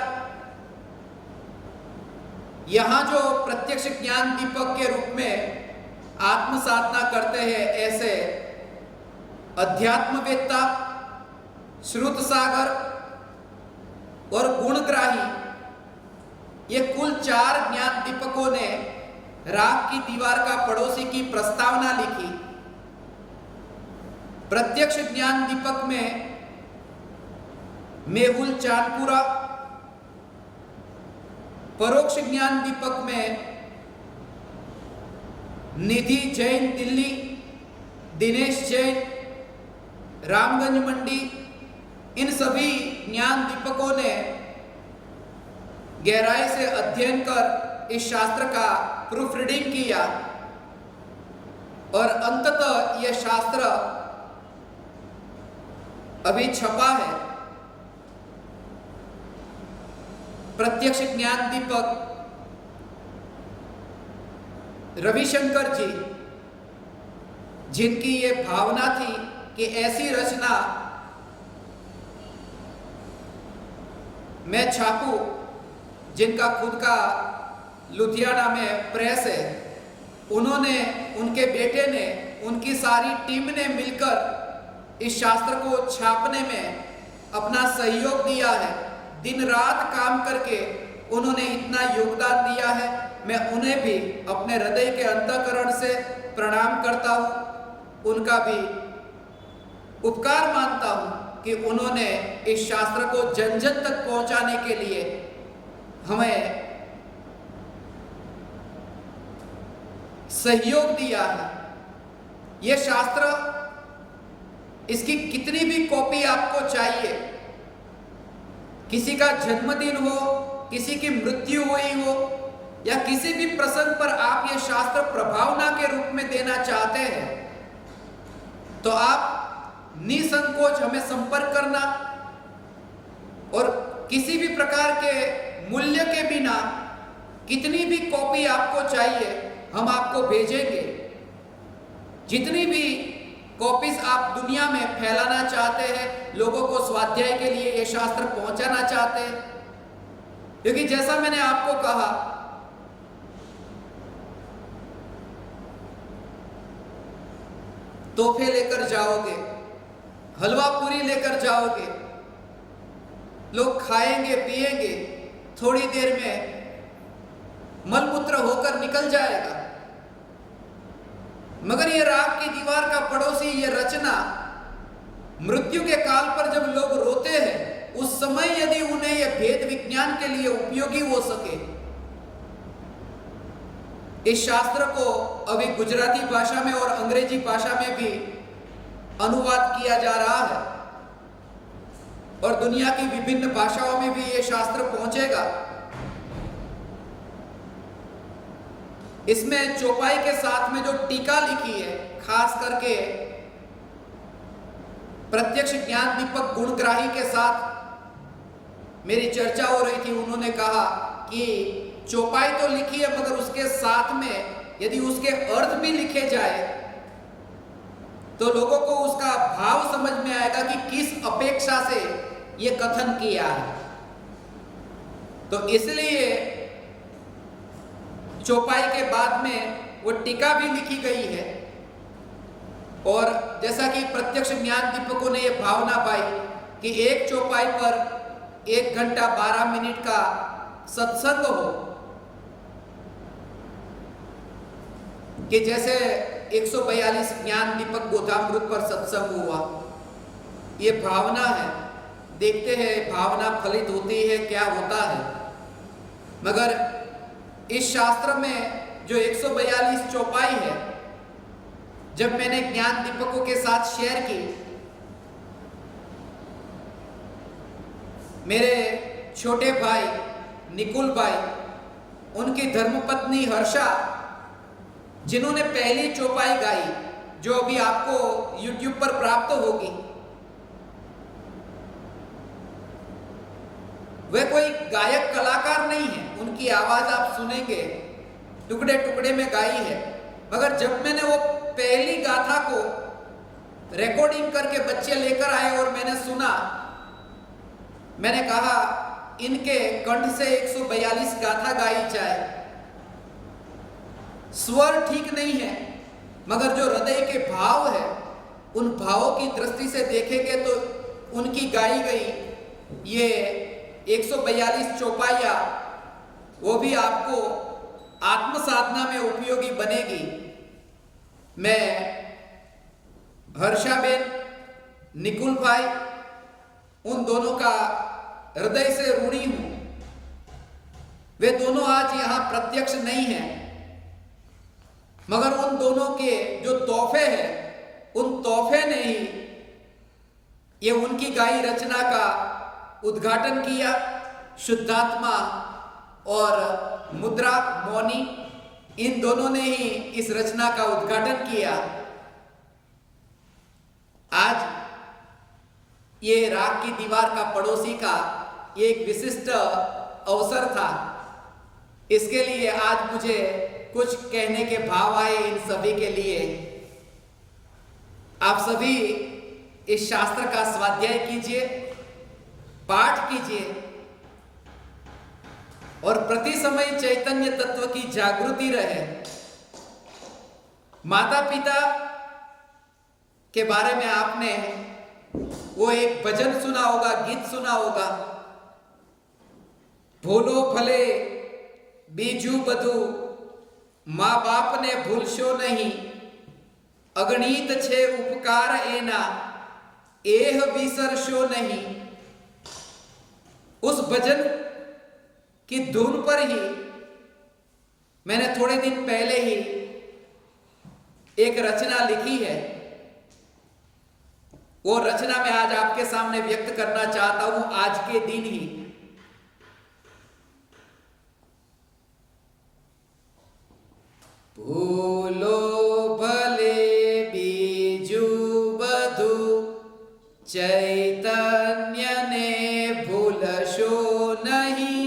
यहां जो प्रत्यक्ष ज्ञान दीपक के रूप में आत्म साधना करते हैं, ऐसे अध्यात्मवेत्ता, श्रुत सागर और गुणग्राही, ये कुल 4 ज्ञान दीपकों ने राख की दीवार का पड़ोसी की प्रस्तावना लिखी। प्रत्यक्ष ज्ञान दीपक में मेहुल चांदपुरा, परोक्ष ज्ञान दीपक में निधि जैन दिल्ली, दिनेश जैन रामगंज मंडी, इन सभी ज्ञान दीपकों ने गहराई से अध्ययन कर इस शास्त्र का प्रूफ रीडिंग किया, और अंततः यह शास्त्र अभी छपा है। प्रत्यक्ष ज्ञान दीपक रविशंकर जी, जिनकी ये भावना थी कि ऐसी रचना मैं छापूं, जिनका खुद का लुधियाना में प्रेस है, उन्होंने, उनके बेटे ने, उनकी सारी टीम ने मिलकर इस शास्त्र को छापने में अपना सहयोग दिया है। दिन रात काम करके उन्होंने इतना योगदान दिया है। मैं उन्हें भी अपने हृदय के अंतःकरण से प्रणाम करता हूँ, उनका भी उपकार मानता हूँ कि उन्होंने इस शास्त्र को जन जन तक पहुँचाने के लिए हमें सहयोग दिया है। यह शास्त्र, इसकी कितनी भी कॉपी आपको चाहिए, किसी का जन्मदिन हो, किसी की मृत्यु हुई हो, या किसी भी प्रसंग पर आप ये शास्त्र प्रभावना के रूप में देना चाहते हैं, तो आप निसंकोच हमें संपर्क करना, और किसी भी प्रकार के मूल्य के बिना कितनी भी कॉपी आपको चाहिए हम आपको भेजेंगे। जितनी भी कॉपीज आप दुनिया में फैलाना चाहते हैं, लोगों को स्वाध्याय के लिए ये शास्त्र पहुंचाना चाहते हैं, क्योंकि जैसा मैंने आपको कहा, तोहफे लेकर जाओगे, हलवा पूरी लेकर जाओगे, लोग खाएंगे पिएंगे, थोड़ी देर में मलमूत्र होकर निकल जाएगा। मगर ये राख की दीवार का पड़ोसी, ये रचना, मृत्यु के काल पर जब लोग रोते हैं, उस समय यदि उन्हें यह भेद विज्ञान के लिए उपयोगी हो सके। इस शास्त्र को अभी गुजराती भाषा में और अंग्रेजी भाषा में भी अनुवाद किया जा रहा है और दुनिया की विभिन्न भाषाओं में भी यह शास्त्र पहुंचेगा। इसमें चौपाई के साथ में जो टीका लिखी है, खास करके प्रत्यक्ष ज्ञान दीपक गुणग्राही के साथ मेरी चर्चा हो रही थी। उन्होंने कहा कि चौपाई तो लिखी है, मगर उसके साथ में यदि उसके अर्थ भी लिखे जाए तो लोगों को उसका भाव समझ में आएगा कि किस अपेक्षा से यह कथन किया है। तो इसलिए चौपाई के बाद में वो टीका भी लिखी गई है। और जैसा कि प्रत्यक्ष ज्ञान दीपकों ने यह भावना पाई कि एक चौपाई पर 1 घंटा 12 मिनट का सत्संग हो, कि जैसे 142 ज्ञान दीपक बोधामृत पर सत्संग हुआ। ये भावना है, देखते हैं भावना फलित होती है, क्या होता है। मगर इस शास्त्र में जो 142 चौपाई है, जब मैंने ज्ञान दीपकों के साथ शेयर की, मेरे छोटे भाई निकुल भाई, उनकी धर्मपत्नी हर्षा, जिन्होंने पहली चौपाई गाई, जो अभी आपको YouTube पर प्राप्त होगी, वे कोई गायक कलाकार नहीं है। उनकी आवाज आप सुनेंगे, टुकड़े टुकड़े में गाई है। मगर जब मैंने वो पहली गाथा को रिकॉर्डिंग करके बच्चे लेकर आए और मैंने सुना, मैंने कहा इनके कंठ से 142 गाथा गाई जाए। स्वर ठीक नहीं है, मगर जो हृदय के भाव है, उन भावों की दृष्टि से देखेंगे तो उनकी गाई गई ये 142 चौपाइयाँ, वो भी आपको आत्म साधना में उपयोगी बनेगी। मैं हर्षा बेन, निकुल भाई, उन दोनों का हृदय से ऋणी हूं। वे दोनों आज यहां प्रत्यक्ष नहीं हैं, मगर उन दोनों के जो तोहफे हैं, उन तोहफे ने ही ये उनकी गाई रचना का उद्घाटन किया। शुद्धात्मा और मुद्रा मौनी, इन दोनों ने ही इस रचना का उद्घाटन किया। आज ये राख की दीवार का पड़ोसी का ये एक विशिष्ट अवसर था। इसके लिए आज मुझे कुछ कहने के भाव आए इन सभी के लिए। आप सभी इस शास्त्र का स्वाध्याय कीजिए, पाठ कीजिए और प्रति समय चैतन्य तत्व की जागृति रहे। माता पिता के बारे में आपने वो एक भजन सुना होगा, गीत सुना होगा, भोलो भले बीजू बधु माँ बाप ने भूलशो नहीं, अगणित छे उपकार एना एह विसरशो नहीं। उस भजन की धुन पर ही मैंने थोड़े दिन पहले ही एक रचना लिखी है। वो रचना मैं आज आपके सामने व्यक्त करना चाहता हूं, आज के दिन ही। भूलो भले बीजू बधु चैतन्य ने भूलशो नहीं,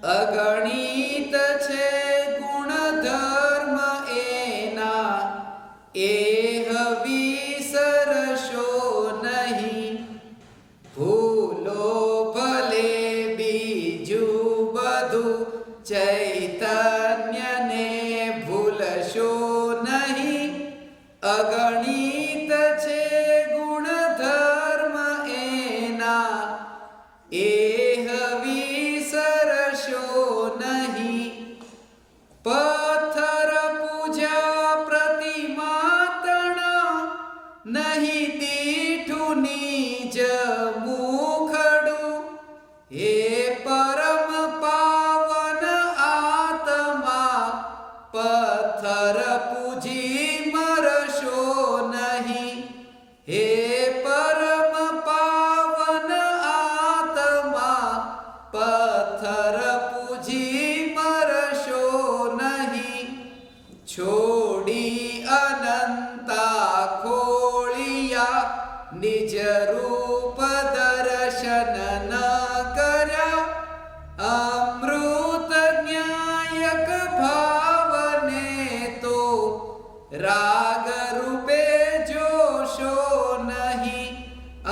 अगणित छे गुण धर्म एना एह विसरशो नहीं। भूलो भले बीजू बधु चैतन्य ने भूलशो नहीं, अगणित छे गुण धर्म एना एह विसरशो पत्थर पूजी मरशो नहीं, छोड़ी अनंता खोलिया, निज रूप दर्शन न कर्या, अमृत न्यायक भावने तो राग रूपे जोशो नहीं,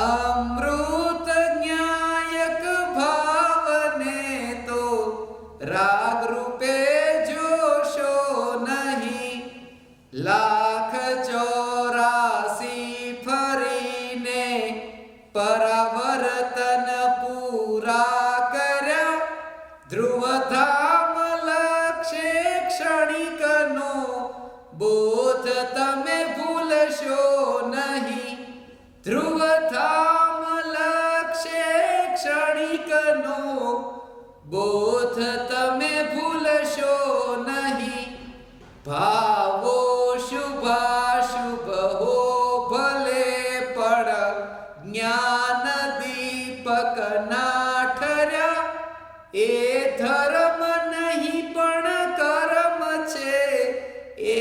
अमृत न्यायक भावने तो राग रूपे जोशो नहीं, लाख 84 फरीने परावर्तन पूरा कर्या, ध्रुवधाम लक्ष्य क्षणिकनो बोध तमे भूलशो नहीं, ध्रुवधाम लक्ष्य क्षणिकनो बोध तमे भूलशो नहीं, भावो शुभाशुभ हो भले पण ज्ञान दीपक ना ठर्या, ए धर्म नहीं पण कर्म छे, ए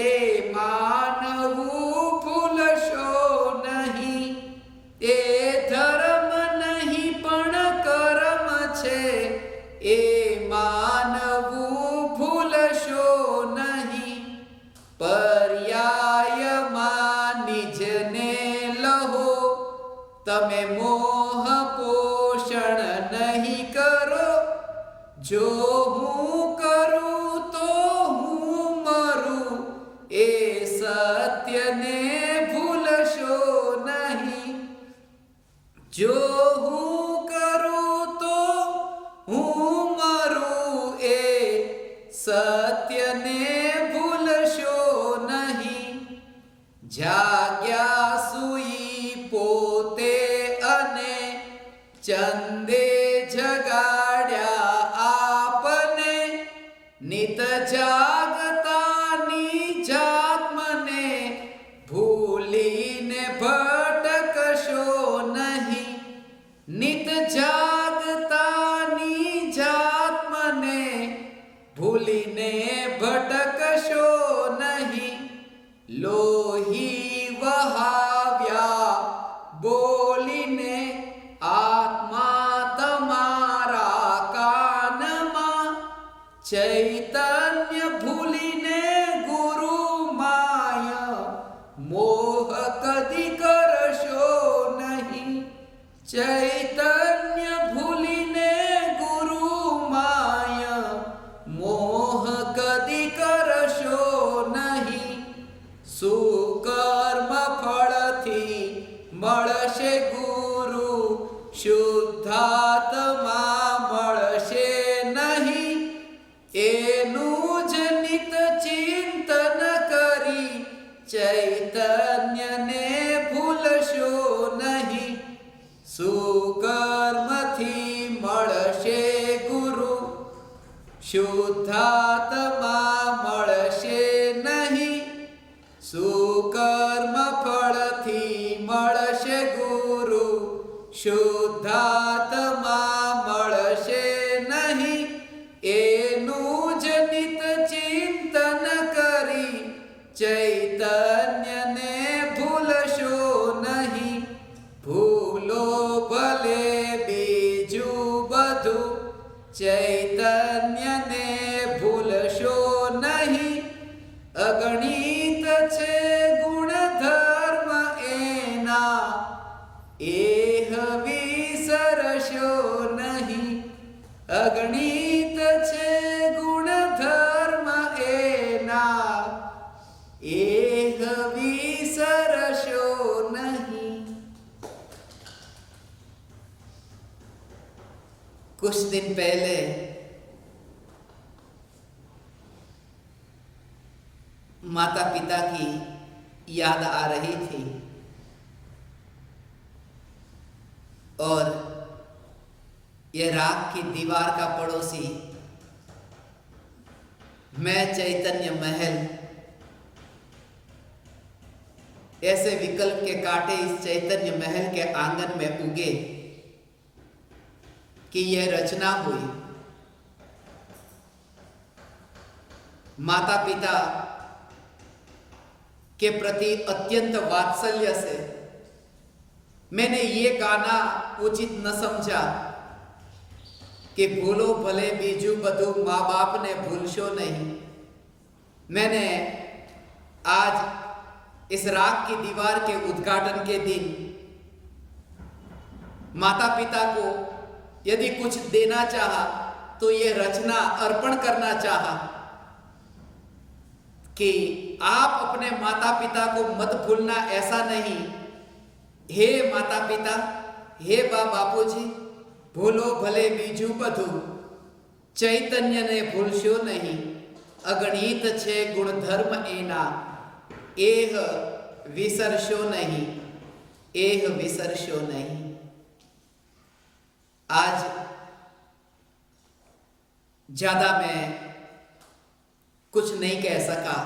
मानवू भूलशो नहीं, ए धर्म नहीं पण कर्म छे, ए मानवू भूलशो नहीं, पर्यायमां निजने लहो, तमे मोह पोषण नहीं करो, जो हूँ करूँ तो हूँ मरूँ, ए सत्य ने भूलशो नहीं, जो हूँ करूँ तो हूँ मरूँ, ए सत्य ने भूलशो नहीं, जाग्या सुई पोते अने चंदे जगाड्या आपने, नित जागता निजात्मने भूलीने भटकशो नहीं, नित जागता निजात्मने भूलीने भटकशो नहीं, लोही वहाव्या बोलीने आत्मा तमारा कानमा, चैतन्य भूलीने गुरु माया, मोह कदी करशो नहीं, चैतन्य भूलीने गुरु माया, मोह कदी करशो नहीं, सुकर्म फळथी મળશે ગુરુ, શુદ્ધાત્મા મળશે નહીં, એનું જ નિત ચિંતન કરી ચૈતન્યને ભૂલશો નહીં, સુકર્મથી મળશે ગુરુ, શુદ્ધાત્મા મળશે નહીં, સુકર્મ ફળથી મળશે ગુરુ, શુદ્ધાત્મા મળશે નહીં, એનું જ નિત ચિંતન કરી ચૈતન્યને ભૂલશો નહીં, ભૂલો ભલે બીજું બધું, ચૈતન્યને ભૂલશો નહીં, અગણિત છે ગુણ ધર્મ એના, એહ વિસરશો નહીં, અગણિત છે ગુણ ધર્મ એના, એહ વિસરશો નહીં। कुछ दिन पहले माता पिता की याद आ रही थी और ये राग की दीवार का पड़ोसी मैं चैतन्य महल, ऐसे विकल्प के कांटे इस चैतन्य महल के आंगन में उगे कि यह रचना हुई। माता पिता के प्रति अत्यंत वात्सल्य से मैंने ये गाना उचित न समझा कि भूलो भले बीजू बधु माँ बाप ने भूलशो नहीं। मैंने आज इस राग की दीवार के उद्घाटन के दिन माता पिता को यदि कुछ देना चाहा तो ये रचना अर्पण करना चाहा कि आप अपने माता पिता को मत भूलना, ऐसा नहीं। हे माता पिता, हे बापूजी, भूलो भले बीजू बधु चैतन्य ने भूलशो नहीं। अगणित छे गुण धर्म एना एह विसरशो नहीं, एह विसरशो नहीं। आज ज्यादा मैं कुछ नहीं कह सका।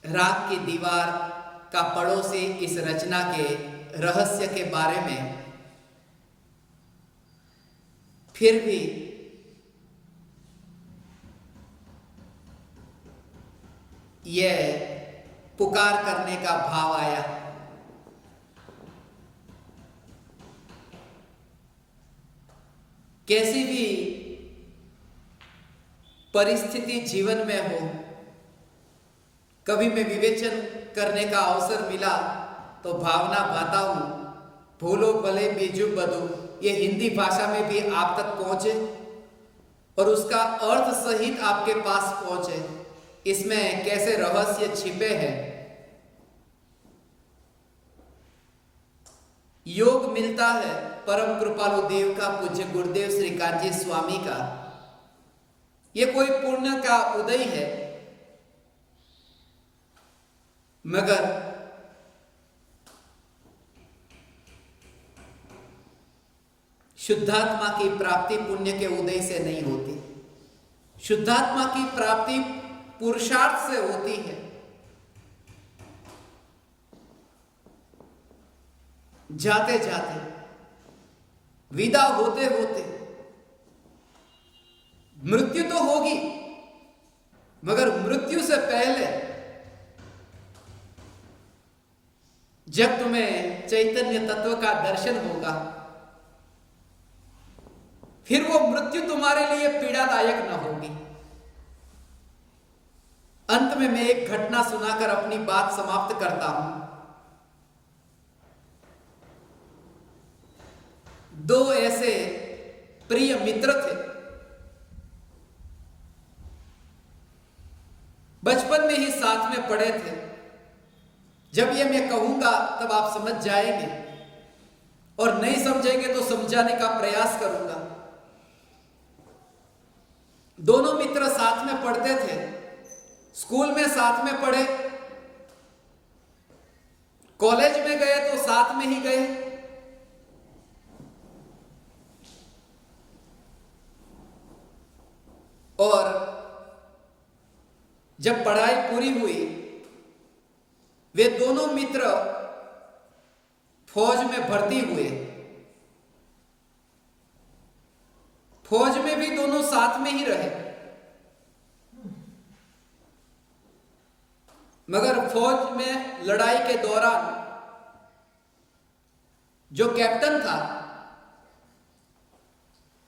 राग की दीवार का पड़ोसी इस रचना के रहस्य के बारे में फिर भी यह पुकार करने का भाव आया। कैसी भी परिस्थिति जीवन में हो, कभी मैं विवेचन करने का अवसर मिला तो भावना भाता हूं, भूलो भले बीजू बधु ये हिंदी भाषा में भी आप तक पहुंचे और उसका अर्थ सहित आपके पास पहुंचे। इसमें कैसे रहस्य छिपे हैं। योग मिलता है परम कृपालु देव का, पूज्य गुरुदेव श्री कांजी स्वामी का। ये कोई पुण्य का उदय है, मगर शुद्धात्मा की प्राप्ति पुण्य के उदय से नहीं होती। शुद्धात्मा की प्राप्ति पुरुषार्थ से होती है। जाते जाते, विदा होते होते मृत्यु तो होगी, मगर मृत्यु से पहले जब तुम्हें चैतन्य तत्व का दर्शन होगा, फिर वो मृत्यु तुम्हारे लिए पीड़ादायक न होगी। अंत में मैं एक घटना सुनाकर अपनी बात समाप्त करता हूं। दो ऐसे प्रिय मित्र थे, बचपन में ही साथ में पढ़े थे। जब ये मैं कहूंगा तब आप समझ जाएंगे और नहीं समझेंगे तो समझाने का प्रयास करूंगा। दोनों मित्र साथ में पढ़ते थे, स्कूल में साथ में पढ़े, कॉलेज में गए तो साथ में ही गए। और जब पढ़ाई पूरी हुई, वे दोनों मित्र फौज में भर्ती हुए। फौज में भी दोनों साथ में ही रहे, मगर फौज में लड़ाई के दौरान जो कैप्टन था,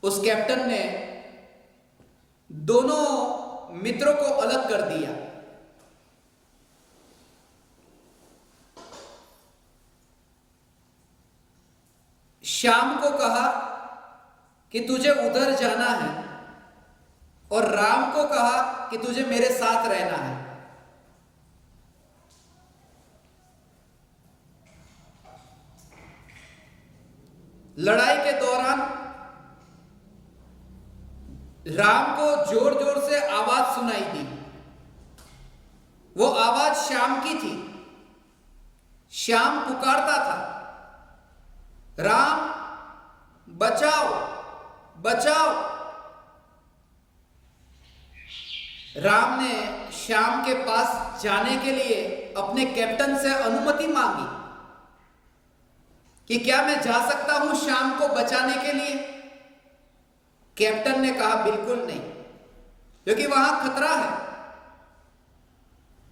उस कैप्टन ने दोनों मित्रों को अलग कर दिया। श्याम को कहा कि तुझे उधर जाना है और राम को कहा कि तुझे मेरे साथ रहना है। लड़ाई के दौरान राम को जोर जोर से आवाज सुनाई दी। वो आवाज श्याम की थी। श्याम पुकारता था, राम बचाओ बचाओ। राम ने श्याम के पास जाने के लिए अपने कैप्टन से अनुमति मांगी। कि क्या मैं जा सकता हूं श्याम को बचाने के लिए? कैप्टन ने कहा बिल्कुल नहीं, क्योंकि वहां खतरा है।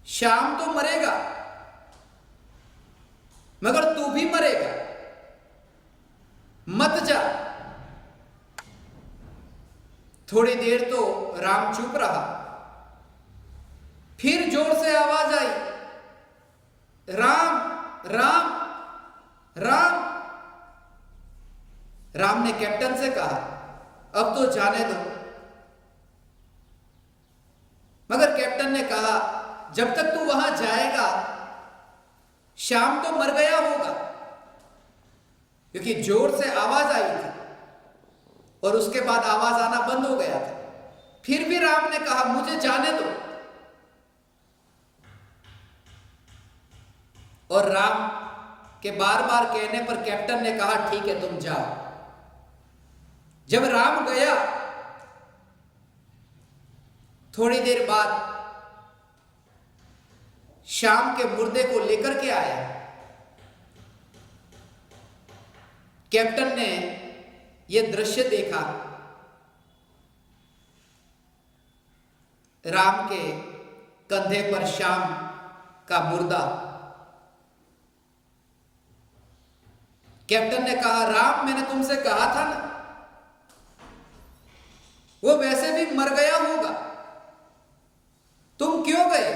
श्याम तो मरेगा, मगर तू भी मरेगा, मत जा। थोड़ी देर तो राम चुप रहा, फिर जोर से आवाज आई, राम राम राम। राम ने कैप्टन से कहा अब तो जाने दो, मगर कैप्टन ने कहा जब तक तू वहां जाएगा श्याम तो मर गया होगा, क्योंकि जोर से आवाज आई थी और उसके बाद आवाज आना बंद हो गया था। फिर भी राम ने कहा मुझे जाने दो, और राम के बार बार कहने पर कैप्टन ने कहा ठीक है तुम जाओ। जब राम गया, थोड़ी देर बाद श्याम के मुर्दे को लेकर के आया। कैप्टन ने यह दृश्य देखा, राम के कंधे पर श्याम का मुर्दा। कैप्टन ने कहा राम मैंने तुमसे कहा था ना, वो वैसे भी मर गया होगा, तुम क्यों गए?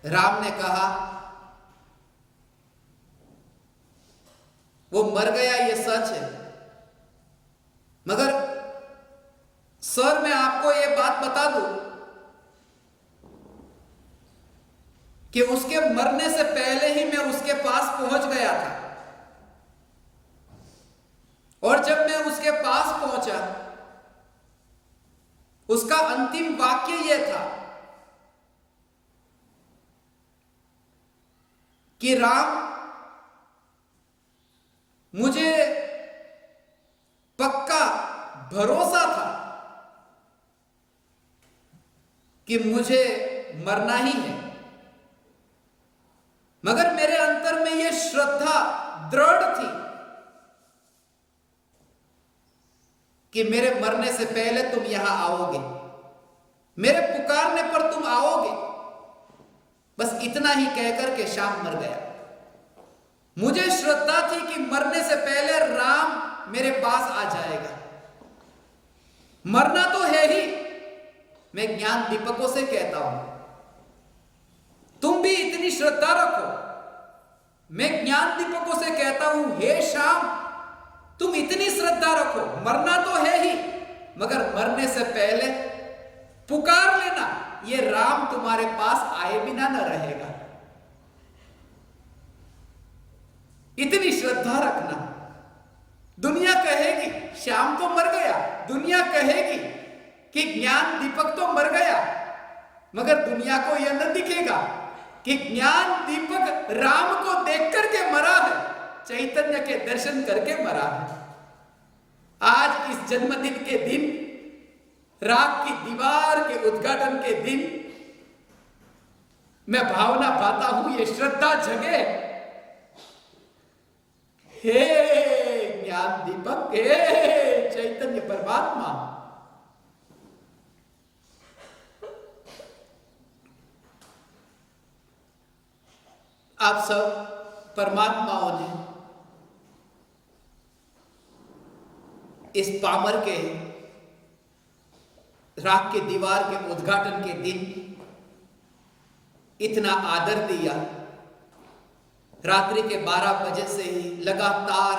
राम ने कहा वो मर गया ये सच है, मगर सर मैं आपको ये बात बता दूं कि उसके मरने से पहले ही मैं उसके पास पहुंच गया था, और जब मैं उसके पास पहुंचा उसका अंतिम वाक्य यह था कि राम मुझे पक्का भरोसा था कि मुझे मरना ही है, मगर मेरे अंतर में यह श्रद्धा दृढ़ थी कि मेरे मरने से पहले तुम यहां आओगे, मेरे पुकारने पर तुम आओगे। बस इतना ही कहकर के श्याम मर गया। मुझे श्रद्धा थी कि मरने से पहले राम मेरे पास आ जाएगा। मरना तो है ही। मैं ज्ञान दीपकों से कहता हूं तुम भी इतनी श्रद्धा रखो। मैं ज्ञान दीपकों से कहता हूं हे श्याम तुम इतनी श्रद्धा रखो, मरना तो है ही, मगर मरने से पहले पुकार लेना, ये राम तुम्हारे पास आए बिना न रहेगा। इतनी श्रद्धा रखना। दुनिया कहेगी श्याम तो मर गया, दुनिया कहेगी कि ज्ञान दीपक तो मर गया, मगर दुनिया को यह न दिखेगा कि ज्ञान दीपक राम को देख करके मरा है, चैतन्य के दर्शन करके मरा है। आज इस जन्मदिन के दिन, राग की दीवार के उद्घाटन के दिन, मैं भावना पाता हूं ये श्रद्धा जगे। हे ज्ञान दीपक, हे चैतन्य परमात्मा, आप सब परमात्माओं ने इस पामर के राग की दीवार के उद्घाटन के दिन इतना आदर दिया। रात्रि के 12 बजे से ही लगातार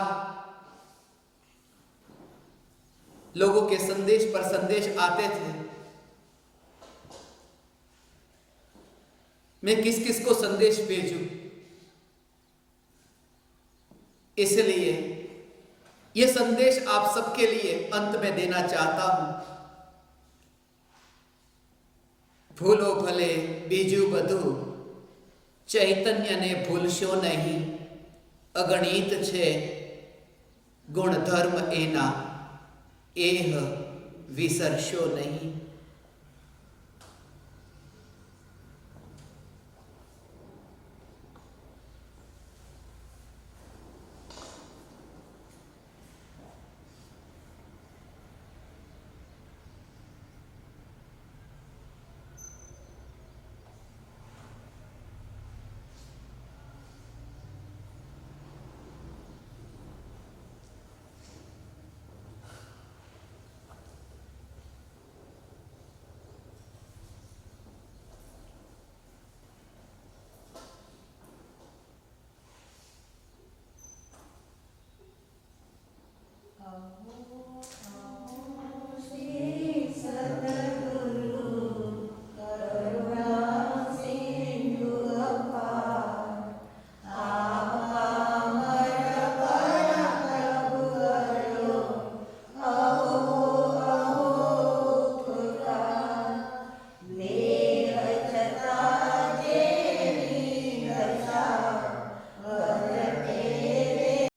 लोगों के संदेश पर संदेश आते थे। मैं किस किस को संदेश भेजूं, इसलिए यह संदेश आप सबके लिए अंत में देना चाहता हूं। भूलो भले बीजू बधु, चैतन्य ने भूलशो नहीं, अगणित छे गुण धर्म एना, एह विसरशो नहीं।